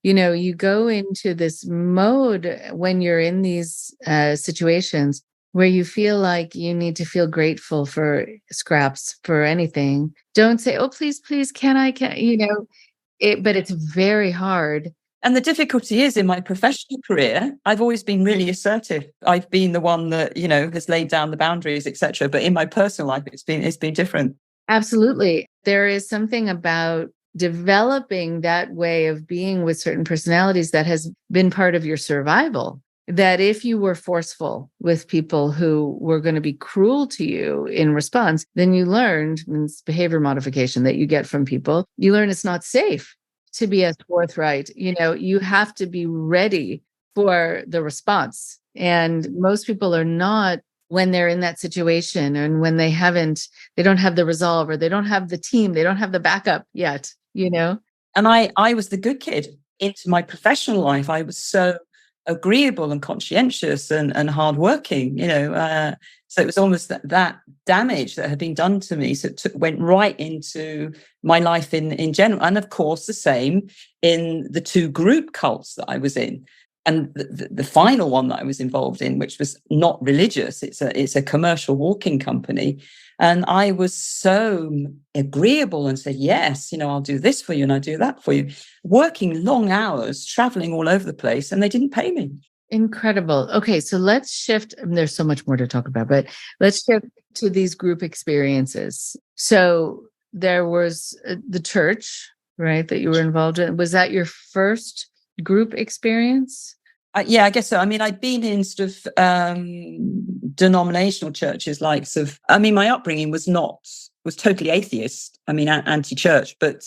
Speaker 2: You know, you go into this mode when you're in these situations where you feel like you need to feel grateful for scraps, for anything. Don't say, oh, please, can I, but it's very hard.
Speaker 3: And the difficulty is, in my professional career, I've always been really assertive. I've been the one that, has laid down the boundaries, etc. But in my personal life, it's been different.
Speaker 2: Absolutely. There is something about developing that way of being with certain personalities that has been part of your survival. That if you were forceful with people who were going to be cruel to you in response, then you learned, and it's behavior modification that you get from people, you learn it's not safe to be as forthright. You have to be ready for the response. And most people are not, when they're in that situation, and when they don't have the resolve, or they don't have the team, they don't have the backup yet, And
Speaker 3: I was the good kid into my professional life. I was so agreeable and conscientious and hardworking, so it was almost that damage that had been done to me. So it went right into my life in general. And of course, the same in the two group cults that I was in. And the final one that I was involved in, which was not religious, it's a commercial walking company. And I was so agreeable and said, yes, I'll do this for you and I'll do that for you. Working long hours, traveling all over the place, and they didn't pay me.
Speaker 2: Incredible. Okay, so let's shift. There's so much more to talk about, but let's shift to these group experiences. So there was the church, right, that you were involved in. Was that your first group experience?
Speaker 3: Yeah, I guess so. I mean, I'd been in sort of denominational churches, my upbringing was totally atheist. I mean, anti-church. But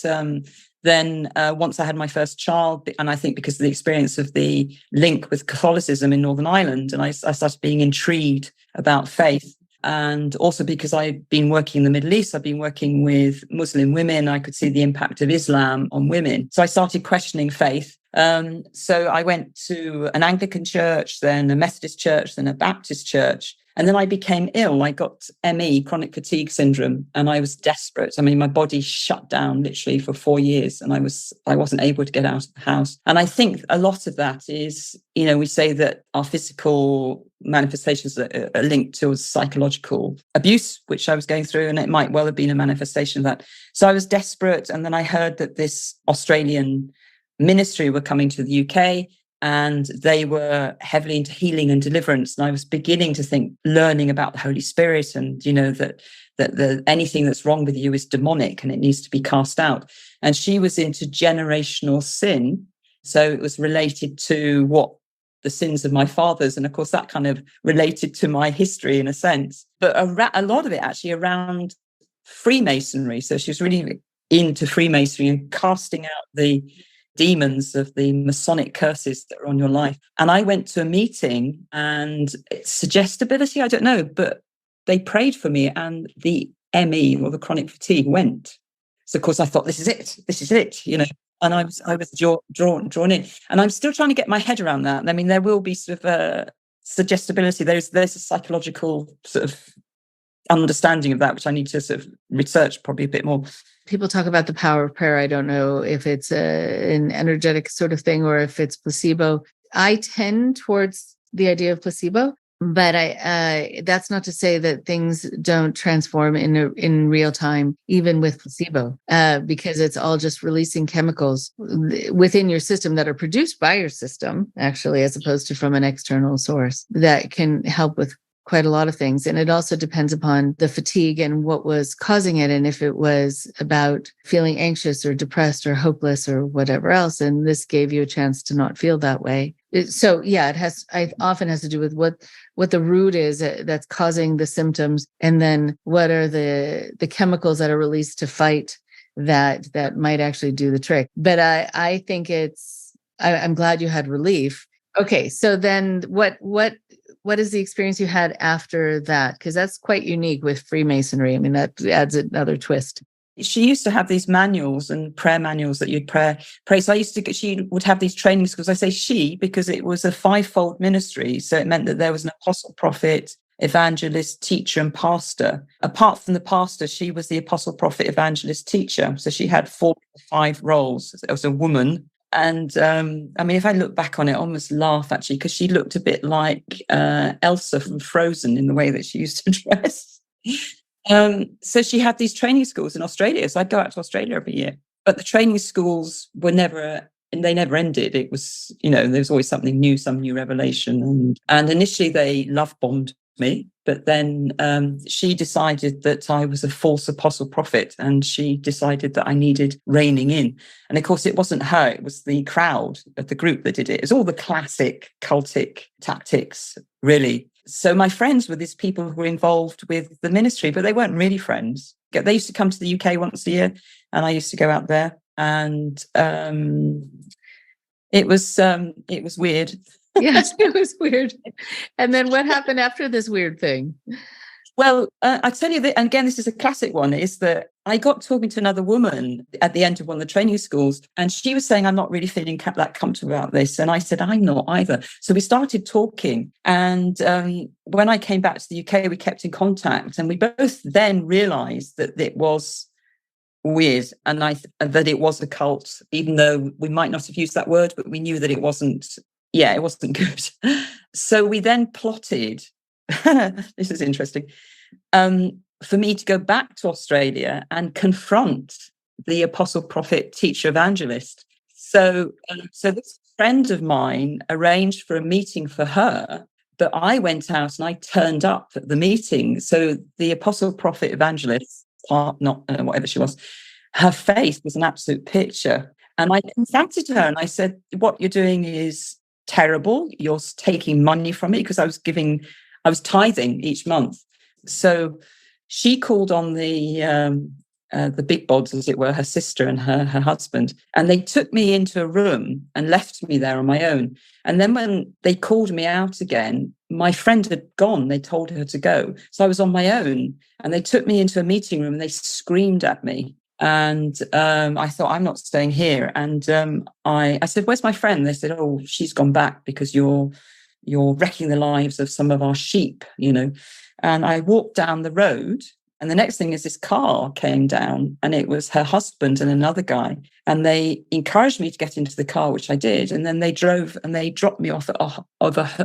Speaker 3: then once I had my first child, and I think because of the experience of the link with Catholicism in Northern Ireland, and I started being intrigued about faith. And also because I've been working in the Middle East, I've been working with Muslim women. I could see the impact of Islam on women. So I started questioning faith. So I went to an Anglican church, then a Methodist church, then a Baptist church. And then I became ill. I got ME, chronic fatigue syndrome, and I was desperate. I mean, my body shut down literally for 4 years, and I wasn't able to get out of the house. And I think a lot of that is, we say that our physical manifestations are linked to psychological abuse, which I was going through, and it might well have been a manifestation of that. So I was desperate. And then I heard that this Australian ministry were coming to the UK, and they were heavily into healing and deliverance. And I was beginning to think, learning about the Holy Spirit, and that anything that's wrong with you is demonic and it needs to be cast out. And she was into generational sin, so it was related to what the sins of my fathers, and of course that kind of related to my history in a sense. But a lot of it actually around Freemasonry. So she was really into Freemasonry and casting out the demons of the Masonic curses that are on your life. And I went to a meeting, and suggestibility, I don't know, but they prayed for me, and the ME, or the chronic fatigue, went. So of course I thought, this is it, and I was drawn in. And I'm still trying to get my head around that. I mean, there will be sort of suggestibility. There's a psychological sort of understanding of that, which I need to sort of research probably a bit more.
Speaker 2: People talk about the power of prayer. I don't know if it's an energetic sort of thing or if it's placebo. I tend towards the idea of placebo, but that's not to say that things don't transform in real time, even with placebo, because it's all just releasing chemicals within your system that are produced by your system, actually, as opposed to from an external source that can help with quite a lot of things. And it also depends upon the fatigue and what was causing it. And if it was about feeling anxious or depressed or hopeless or whatever else. And this gave you a chance to not feel that way. It often has to do with what the root is that's causing the symptoms. And then what are the chemicals that are released to fight that might actually do the trick. But I think I'm glad you had relief. Okay. So then what is the experience you had after that? Because that's quite unique with Freemasonry. I mean, that adds another twist.
Speaker 3: She used to have these manuals and prayer manuals that you'd pray. So she would have these training schools. I say she, because it was a 5-fold ministry. So it meant that there was an apostle, prophet, evangelist, teacher, and pastor. Apart from the pastor, she was the apostle, prophet, evangelist, teacher. So she had 4 or 5 roles as a woman. And I mean, if I look back on it, I almost laugh actually, because she looked a bit like Elsa from Frozen in the way that she used to dress. So she had these training schools in Australia. So I'd go out to Australia every year. But the training schools were never ended. It was, there was always something new, some new revelation. And initially they love bombed me. But then she decided that I was a false apostle prophet, and she decided that I needed reining in. And of course, it wasn't her, it was the crowd of the group that did it. It was all the classic cultic tactics, really. So my friends were these people who were involved with the ministry, but they weren't really friends. They used to come to the UK once a year, and I used to go out there. And it was weird.
Speaker 2: Yes, it was weird. And then what happened after this weird thing?
Speaker 3: Well, I tell you that, and again, this is a classic one, is that I got talking to another woman at the end of one of the training schools, and she was saying, I'm not really feeling that comfortable about this. And I said, I'm not either. So we started talking. And when I came back to the UK, we kept in contact, and we both then realized that it was weird, and that it was a cult, even though we might not have used that word, but we knew that it wasn't good. So we then plotted, this is interesting, for me to go back to Australia and confront the apostle, prophet, teacher, evangelist. So this friend of mine arranged for a meeting for her, but I went out and I turned up at the meeting. So the apostle, prophet, evangelist, whatever she was, her face was an absolute picture. And I confronted her and I said, what you're doing is terrible. You're taking money from me, because I was tithing each month. So she called on the big bods, as it were, her sister and her husband, and they took me into a room and left me there on my own. And then when they called me out again, my friend had gone. They told her to go. So I was on my own, and they took me into a meeting room and they screamed at me. And I thought, I'm not staying here. And I said, where's my friend? They said, oh, she's gone back because you're wrecking the lives of some of our sheep, And I walked down the road, and the next thing is this car came down, and it was her husband and another guy. And they encouraged me to get into the car, which I did. And then they drove and they dropped me off at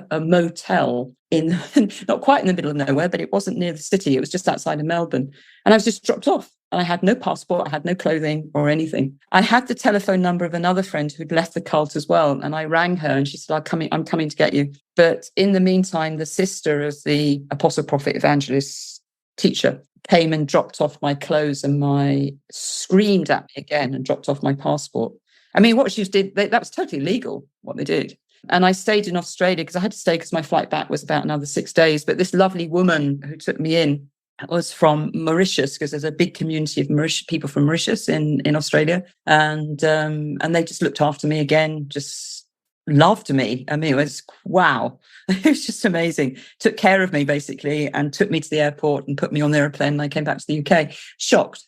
Speaker 3: a motel in, not quite in the middle of nowhere, but it wasn't near the city. It was just outside of Melbourne. And I was just dropped off. And I had no passport, I had no clothing or anything. I had the telephone number of another friend who'd left the cult as well. And I rang her and she said, I'm coming to get you. But in the meantime, the sister of the apostle, prophet, evangelist, teacher came and dropped off my clothes and screamed at me again and dropped off my passport. I mean, what she did, that was totally legal, what they did. And I stayed in Australia because I had to stay because my flight back was about another 6 days. But this lovely woman who took me in was from Mauritius, because there's a big community of people from Mauritius in Australia. And they just looked after me again, just loved me. I mean, it was, wow. It was just amazing. Took care of me, basically, and took me to the airport and put me on the airplane. And I came back to the UK. Shocked.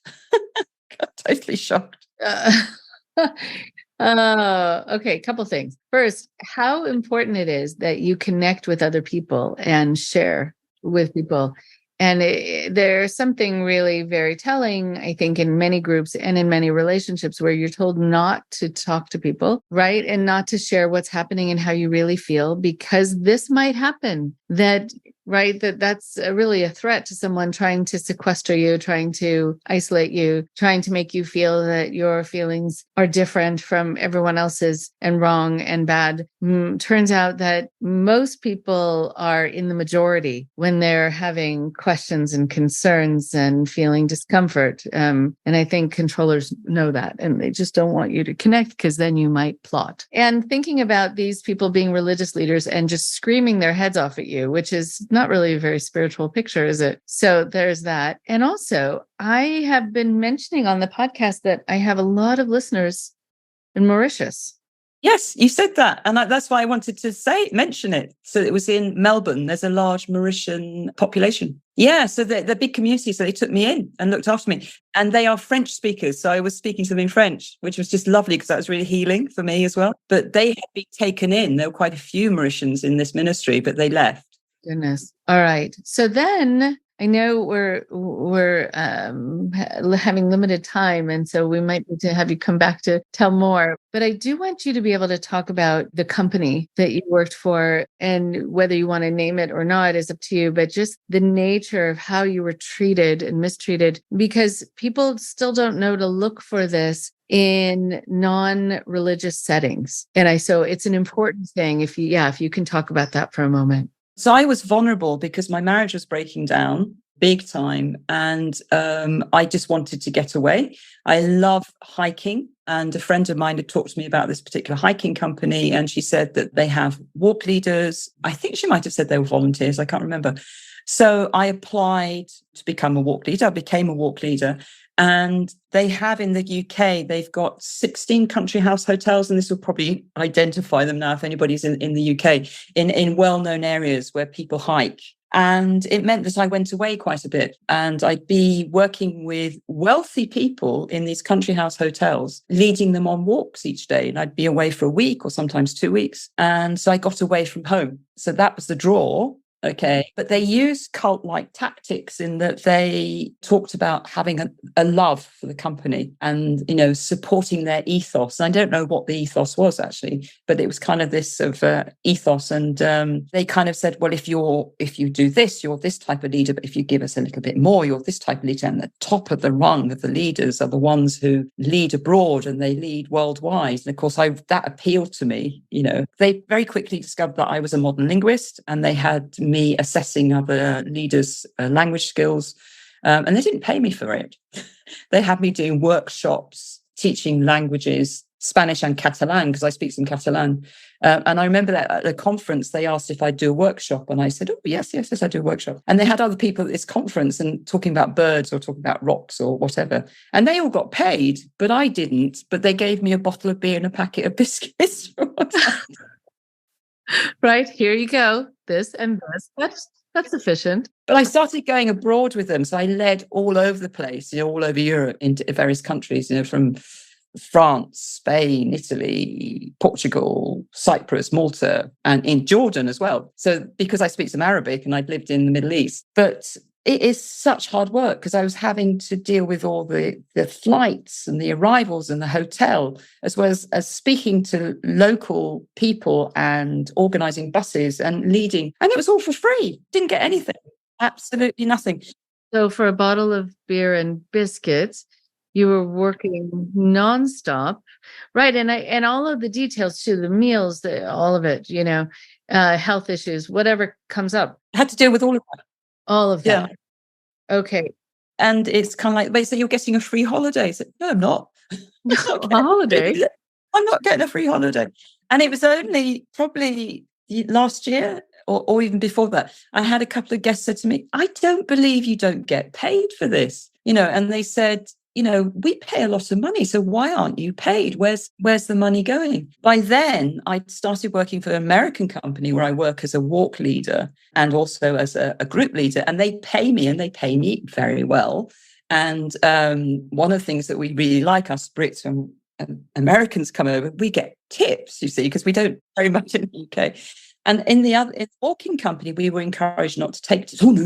Speaker 3: Totally shocked.
Speaker 2: Okay, couple things. First, how important it is that you connect with other people and share with people. And there's something really very telling, I think, in many groups and in many relationships where you're told not to talk to people, right? And not to share what's happening and how you really feel, because this might happen, that right? That's really a threat to someone trying to sequester you, trying to isolate you, trying to make you feel that your feelings are different from everyone else's and wrong and bad. Turns out that most people are in the majority when they're having questions and concerns and feeling discomfort. And I think controllers know that, and they just don't want you to connect because then you might plot. And thinking about these people being religious leaders and just screaming their heads off at you, which is not really a very spiritual picture, is it? So there's that. And also, I have been mentioning on the podcast that I have a lot of listeners in Mauritius.
Speaker 3: Yes, you said that. And that's why I wanted to mention it. So it was in Melbourne. There's a large Mauritian population. Yeah, so they're big community. So they took me in and looked after me. And they are French speakers. So I was speaking to them in French, which was just lovely because that was really healing for me as well. But they had been taken in. There were quite a few Mauritians in this ministry, but they left.
Speaker 2: Goodness. All right. So then I know we're having limited time, and so we might need to have you come back to tell more. But I do want you to be able to talk about the company that you worked for, and whether you want to name it or not is up to you, but just the nature of how you were treated and mistreated, because people still don't know to look for this in non-religious settings. And so it's an important thing if you can talk about that for a moment.
Speaker 3: So I was vulnerable because my marriage was breaking down big time, and I just wanted to get away. I love hiking, and a friend of mine had talked to me about this particular hiking company, and she said that they have walk leaders. I think she might have said they were volunteers. I can't remember. So I applied to become a walk leader. I became a walk leader. And they have in the UK, they've got 16 country house hotels, and this will probably identify them now if anybody's in the UK, in well-known areas where people hike. And it meant that I went away quite a bit, and I'd be working with wealthy people in these country house hotels, leading them on walks each day. And I'd be away for a week or sometimes 2 weeks. And so I got away from home. So that was the draw. Okay. But they used cult-like tactics in that they talked about having a love for the company and, supporting their ethos. And I don't know what the ethos was actually, but it was kind of this of ethos. And they kind of said, well, if you do this, you're this type of leader. But if you give us a little bit more, you're this type of leader. And the top of the rung of the leaders are the ones who lead abroad and they lead worldwide. And of course, that appealed to me. They very quickly discovered that I was a modern linguist, and they had me assessing other leaders' language skills. And they didn't pay me for it. They had me doing workshops, teaching languages, Spanish and Catalan, because I speak some Catalan. And I remember that at a conference, they asked if I'd do a workshop. And I said, oh, yes, I do a workshop. And they had other people at this conference and talking about birds or talking about rocks or whatever. And they all got paid, but I didn't. But they gave me a bottle of beer and a packet of biscuits.
Speaker 2: Right, here you go. This and this. That's sufficient.
Speaker 3: But I started going abroad with them. So I led all over the place, all over Europe, into various countries, from France, Spain, Italy, Portugal, Cyprus, Malta, and in Jordan as well. So because I speak some Arabic and I'd lived in the Middle East. But it is such hard work because I was having to deal with all the flights and the arrivals and the hotel, as well as speaking to local people and organising buses and leading. And it was all for free. Didn't get anything. Absolutely nothing.
Speaker 2: So for a bottle of beer and biscuits, you were working nonstop, right? And all of the details too, the meals, all of it, health issues, whatever comes up.
Speaker 3: I had to deal with all of that.
Speaker 2: All of that. Yeah. Okay.
Speaker 3: And it's kind of like, they say, you're getting a free holiday. I said, no, I'm not.
Speaker 2: A holiday?
Speaker 3: I'm not getting a free holiday. And it was only probably last year or even before that, I had a couple of guests said to me, I don't believe you don't get paid for this. And they said, we pay a lot of money. So why aren't you paid? Where's the money going? By then, I started working for an American company where I work as a walk leader and also as a group leader. And they pay me very well. And one of the things that we really like, us Brits and Americans come over, we get tips, you see, because we don't very much in the UK. And in the walking company, we were encouraged not to take tips. Oh, no,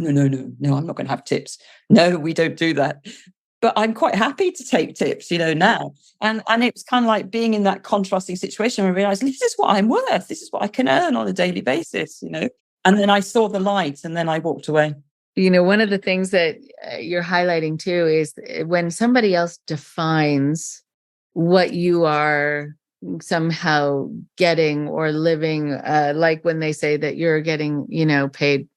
Speaker 3: I'm not going to have tips. No, we don't do that. But I'm quite happy to take tips, now. And it was kind of like being in that contrasting situation where I realized this is what I'm worth. This is what I can earn on a daily basis, And then I saw the light and then I walked away.
Speaker 2: One of the things that you're highlighting too is when somebody else defines what you are somehow getting or living, like when they say that you're getting, paid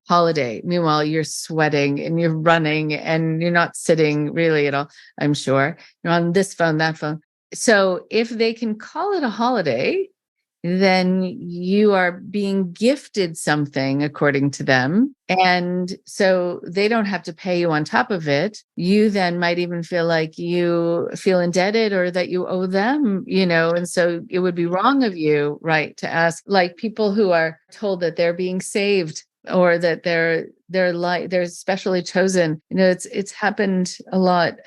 Speaker 2: holiday. Meanwhile, you're sweating and you're running and you're not sitting really at all, I'm sure. You're on this phone, that phone. So if they can call it a holiday, then you are being gifted something according to them. And so they don't have to pay you on top of it. You then might even feel like you feel indebted or that you owe them, and so it would be wrong of you, right, to ask, like people who are told that they're being saved or that they're specially chosen. It's happened a lot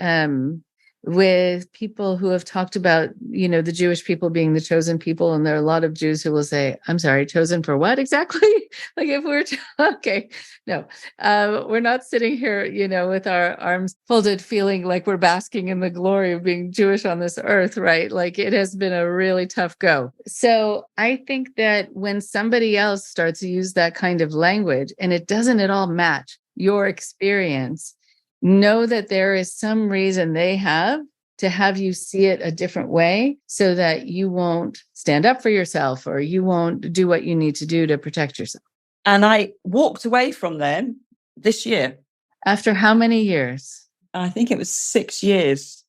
Speaker 2: with people who have talked about, the Jewish people being the chosen people. And there are a lot of Jews who will say, I'm sorry, chosen for what exactly? Like if we're, okay, no, we're not sitting here, with our arms folded, feeling like we're basking in the glory of being Jewish on this earth, right? Like it has been a really tough go. So I think that when somebody else starts to use that kind of language and it doesn't at all match your experience, know that there is some reason they have to have you see it a different way so that you won't stand up for yourself or you won't do what you need to do to protect yourself.
Speaker 3: And I walked away from them this year. After
Speaker 2: how many years?
Speaker 3: I think it was 6 years.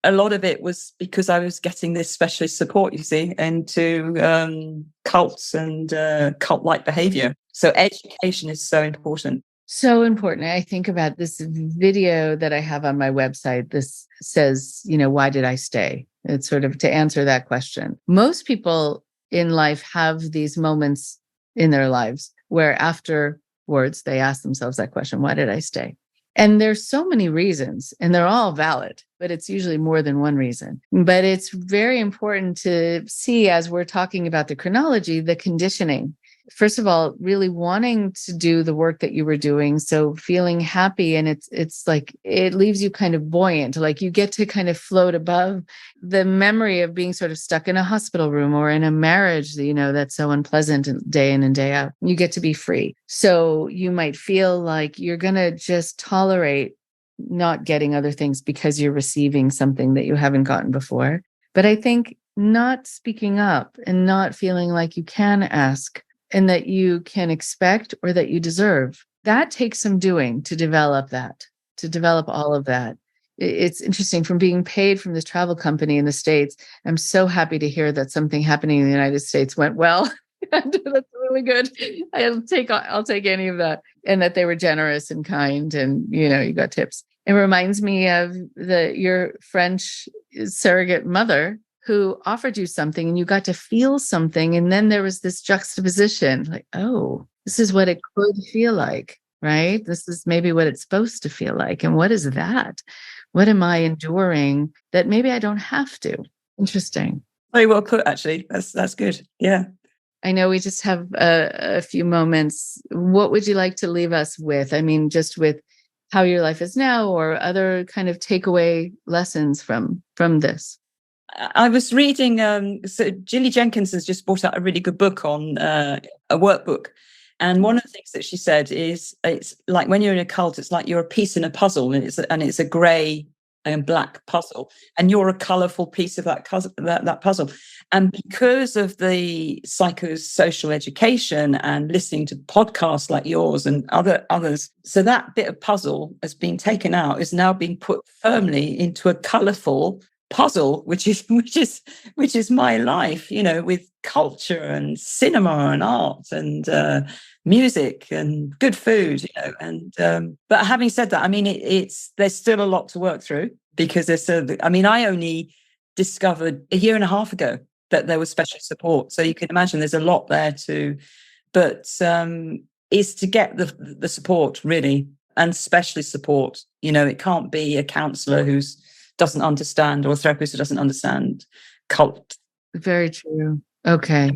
Speaker 3: A lot of it was because I was getting this specialist support, you see, into cults and cult-like behavior. So education is so important.
Speaker 2: So important. I think about this video that I have on my website. This says, why did I stay? It's sort of to answer that question. Most people in life have these moments in their lives where afterwards they ask themselves that question, why did I stay? And there's so many reasons and they're all valid, but it's usually more than one reason. But it's very important to see, as we're talking about the chronology, the conditioning. First of all, really wanting to do the work that you were doing. So feeling happy, and it's like, it leaves you kind of buoyant, like you get to kind of float above the memory of being sort of stuck in a hospital room or in a marriage, that's so unpleasant day in and day out. You get to be free. So you might feel like you're going to just tolerate not getting other things because you're receiving something that you haven't gotten before. But I think not speaking up and not feeling like you can ask and that you can expect or that you deserve, that takes some doing to develop all of that. It's interesting, from being paid from this travel company in the States, I'm so happy to hear that something happening in the United States went well. That's really good. I'll take any of that. And that they were generous and kind and, you got tips. It reminds me of your French surrogate mother who offered you something and you got to feel something. And then there was this juxtaposition, like, oh, this is what it could feel like, right? This is maybe what it's supposed to feel like. And what is that? What am I enduring that maybe I don't have to? Interesting.
Speaker 3: Very well put, actually. That's good. Yeah.
Speaker 2: I know we just have a few moments. What would you like to leave us with? I mean, just with how your life is now or other kind of takeaway lessons from this.
Speaker 3: I was reading, so Julie Jenkins has just brought out a really good book on a workbook. And one of the things that she said is, it's like when you're in a cult, it's like you're a piece in a puzzle, and it's a grey and black puzzle, and you're a colourful piece of that puzzle. And because of the psychosocial education and listening to podcasts like yours and others, so that bit of puzzle has been taken out, is now being put firmly into a colourful puzzle, which is my life, with culture and cinema and art and music and good food, and but having said that, I mean, there's still a lot to work through, because I only discovered a year and a half ago that there was special support, so you can imagine there's a lot there too. But is to get the support, really, and specialist support. It can't be a counsellor who doesn't understand, or a therapist who doesn't understand cult.
Speaker 2: Very true. Okay.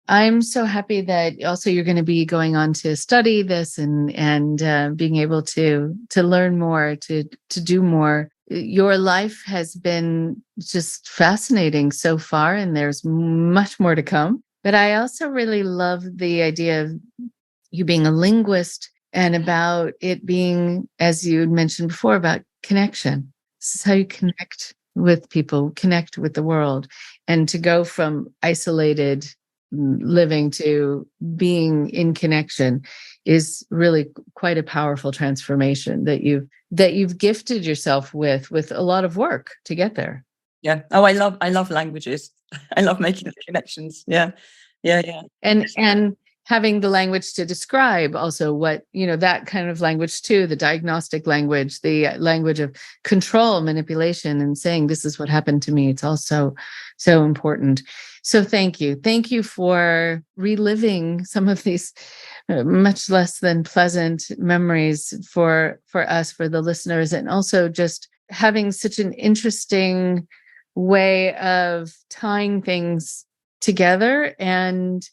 Speaker 2: I'm so happy that also you're going to be going on to study this and being able to learn more, to do more. Your life has been just fascinating so far, and there's much more to come. But I also really love the idea of you being a linguist and about it being, as you had mentioned before, about connection. This is how you connect with people, connect with the world, and to go from isolated living to being in connection is really quite a powerful transformation that you've gifted yourself with a lot of work to get there.
Speaker 3: Yeah. Oh, I love languages. I love making the connections. Yeah.
Speaker 2: And having the language to describe also what, that kind of language too, the diagnostic language, the language of control, manipulation, and saying, this is what happened to me. It's also so important. So thank you. Thank you for reliving some of these much less than pleasant memories for us, for the listeners, and also just having such an interesting way of tying things together. And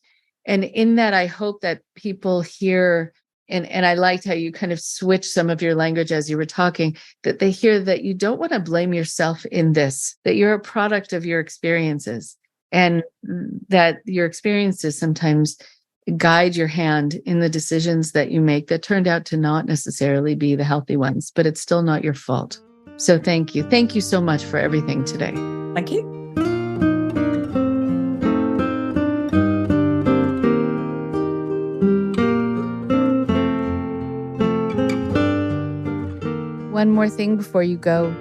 Speaker 2: in that, I hope that people hear, and I liked how you kind of switched some of your language as you were talking, that they hear that you don't want to blame yourself in this, that you're a product of your experiences, and that your experiences sometimes guide your hand in the decisions that you make that turned out to not necessarily be the healthy ones, but it's still not your fault. So thank you. Thank you so much for everything today.
Speaker 3: Thank you.
Speaker 2: One more thing before you go.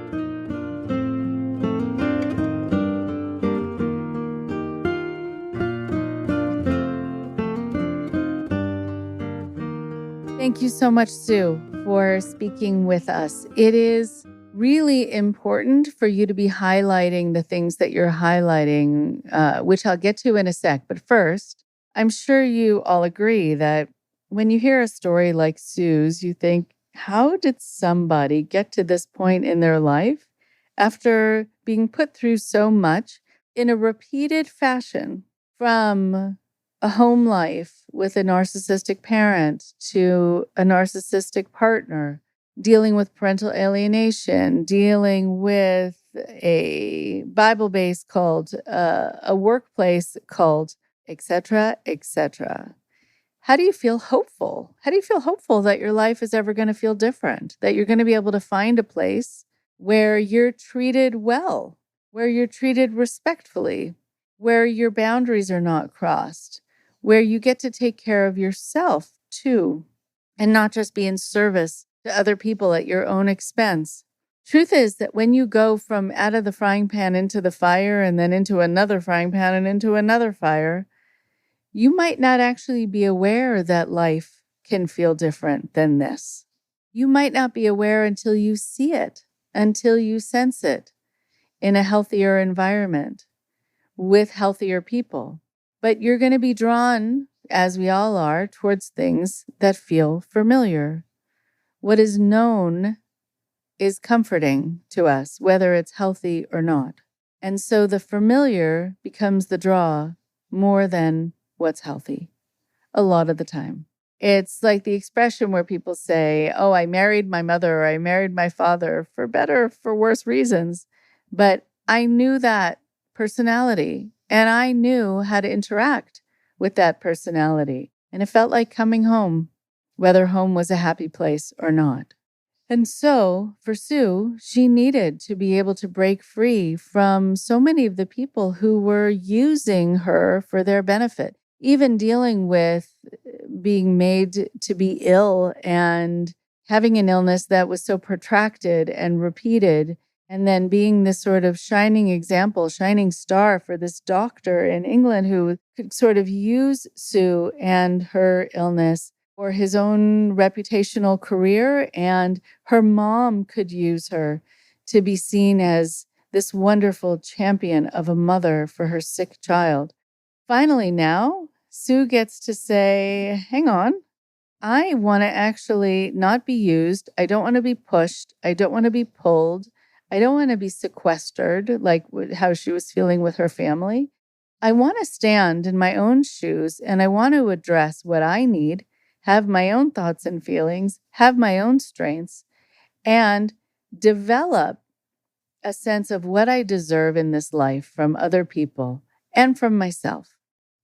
Speaker 2: Thank you so much, Sue, for speaking with us. It is really important for you to be highlighting the things that you're highlighting, which I'll get to in a sec. But first, I'm sure you all agree that when you hear a story like Sue's, you think, how did somebody get to this point in their life after being put through so much in a repeated fashion, from a home life with a narcissistic parent to a narcissistic partner, dealing with parental alienation, dealing with a Bible-based cult, a workplace cult, etc., etc. How do you feel hopeful? How do you feel hopeful that your life is ever going to feel different, that you're going to be able to find a place where you're treated well, where you're treated respectfully, where your boundaries are not crossed, where you get to take care of yourself too, and not just be in service to other people at your own expense? Truth is that when you go from out of the frying pan into the fire and then into another frying pan and into another fire, you might not actually be aware that life can feel different than this. You might not be aware until you see it, until you sense it in a healthier environment with healthier people. But you're going to be drawn, as we all are, towards things that feel familiar. What is known is comforting to us, whether it's healthy or not. And so the familiar becomes the draw more than what's healthy a lot of the time. It's like the expression where people say, oh, I married my mother or I married my father for better or for worse reasons. But I knew that personality and I knew how to interact with that personality. And it felt like coming home, whether home was a happy place or not. And so for Sue, she needed to be able to break free from so many of the people who were using her for their benefit, even dealing with being made to be ill and having an illness that was so protracted and repeated, and then being this sort of shining example, shining star for this doctor in England who could sort of use Sue and her illness for his own reputational career, and her mom could use her to be seen as this wonderful champion of a mother for her sick child. Finally, now, Sue gets to say, hang on, I want to actually not be used. I don't want to be pushed. I don't want to be pulled. I don't want to be sequestered like how she was feeling with her family. I want to stand in my own shoes and I want to address what I need, have my own thoughts and feelings, have my own strengths, and develop a sense of what I deserve in this life from other people and from myself.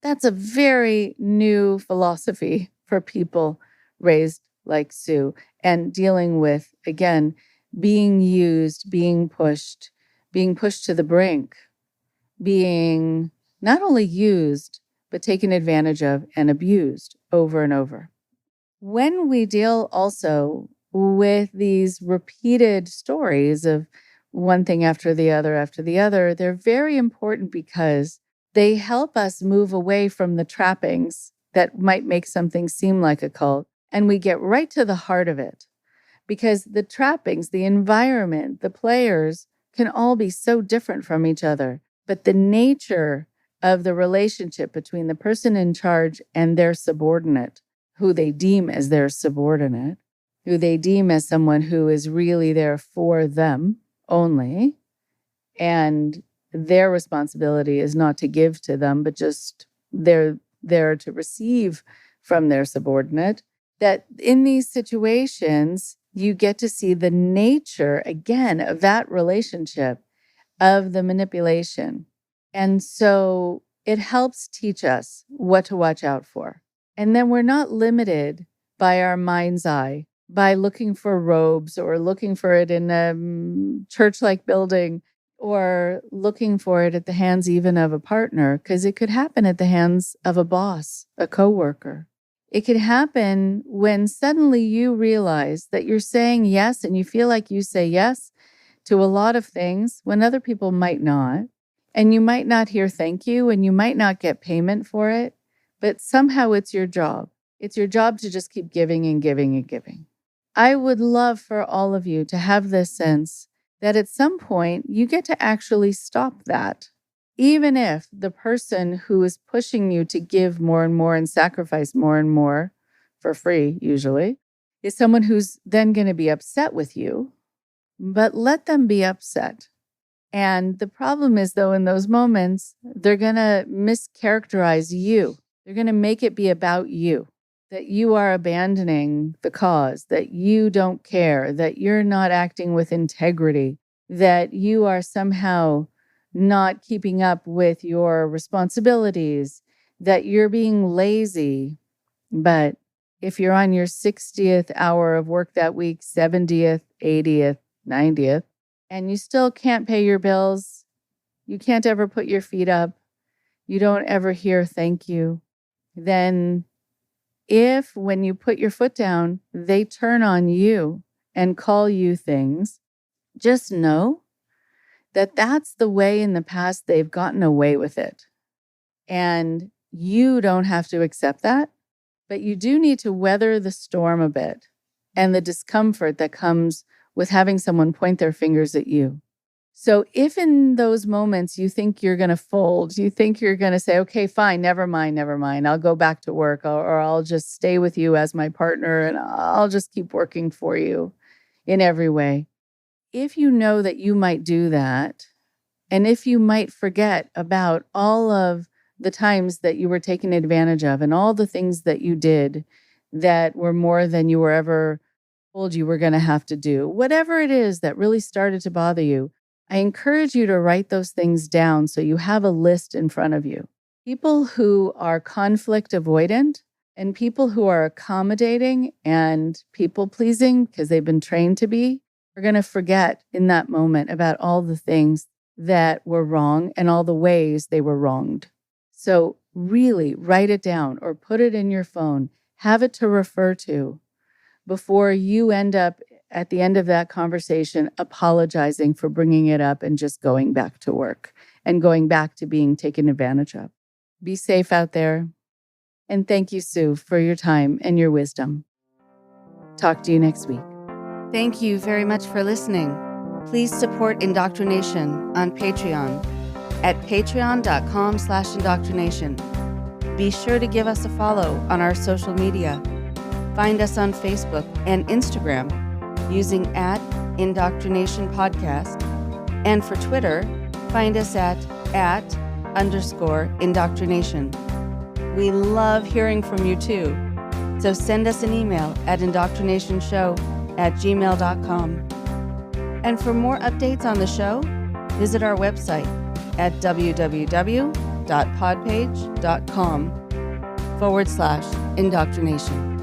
Speaker 2: That's a very new philosophy for people raised like Sue and dealing with, again, being used, being pushed to the brink, being not only used, but taken advantage of and abused over and over. When we deal also with these repeated stories of one thing after the other, they're very important because they help us move away from the trappings that might make something seem like a cult, and we get right to the heart of it. Because the trappings, the environment, the players can all be so different from each other. But the nature of the relationship between the person in charge and their subordinate, who they deem as their subordinate, who they deem as someone who is really there for them only, and their responsibility is not to give to them, but just they're there to receive from their subordinate, that in these situations, you get to see the nature, again, of that relationship, of the manipulation. And so it helps teach us what to watch out for. And then we're not limited by our mind's eye, by looking for robes or looking for it in a church-like building or looking for it at the hands even of a partner, because it could happen at the hands of a boss, a coworker. It could happen when suddenly you realize that you're saying yes and you feel like you say yes to a lot of things when other people might not. And you might not hear thank you and you might not get payment for it, but somehow it's your job. It's your job to just keep giving and giving and giving. I would love for all of you to have this sense that at some point you get to actually stop that. Even if the person who is pushing you to give more and more and sacrifice more and more for free, usually, is someone who's then going to be upset with you, but let them be upset. And the problem is, though, in those moments, they're going to mischaracterize you. They're going to make it be about you, that you are abandoning the cause, that you don't care, that you're not acting with integrity, that you are somehow not keeping up with your responsibilities, that you're being lazy. But if you're on your 60th hour of work that week, 70th, 80th, 90th, and you still can't pay your bills, you can't ever put your feet up, you don't ever hear thank you, then if when you put your foot down, they turn on you and call you things, just know that that's the way in the past they've gotten away with it. And you don't have to accept that, but you do need to weather the storm a bit and the discomfort that comes with having someone point their fingers at you. So if in those moments you think you're going to fold, you think you're going to say, okay, fine, never mind, I'll go back to work, or I'll just stay with you as my partner and I'll just keep working for you in every way. If you know that you might do that, and if you might forget about all of the times that you were taken advantage of and all the things that you did that were more than you were ever told you were going to have to do, whatever it is that really started to bother you, I encourage you to write those things down so you have a list in front of you. People who are conflict avoidant and people who are accommodating and people-pleasing because they've been trained to be, are going to forget in that moment about all the things that were wrong and all the ways they were wronged. So really write it down or put it in your phone. Have it to refer to before you end up at the end of that conversation apologizing for bringing it up and just going back to work and going back to being taken advantage of. Be safe out there. And thank you, Sue, for your time and your wisdom. Talk to you next week.
Speaker 4: Thank you very much for listening. Please support IndoctriNation on Patreon at patreon.com/indoctrination. Be sure to give us a follow on our social media. Find us on Facebook and Instagram using @IndoctriNation Podcast. And for Twitter, find us at @_indoctrination. We love hearing from you too. So send us an email at indoctrinationshow@gmail.com. And for more updates on the show, visit our website at www.podpage.com. /indoctrination.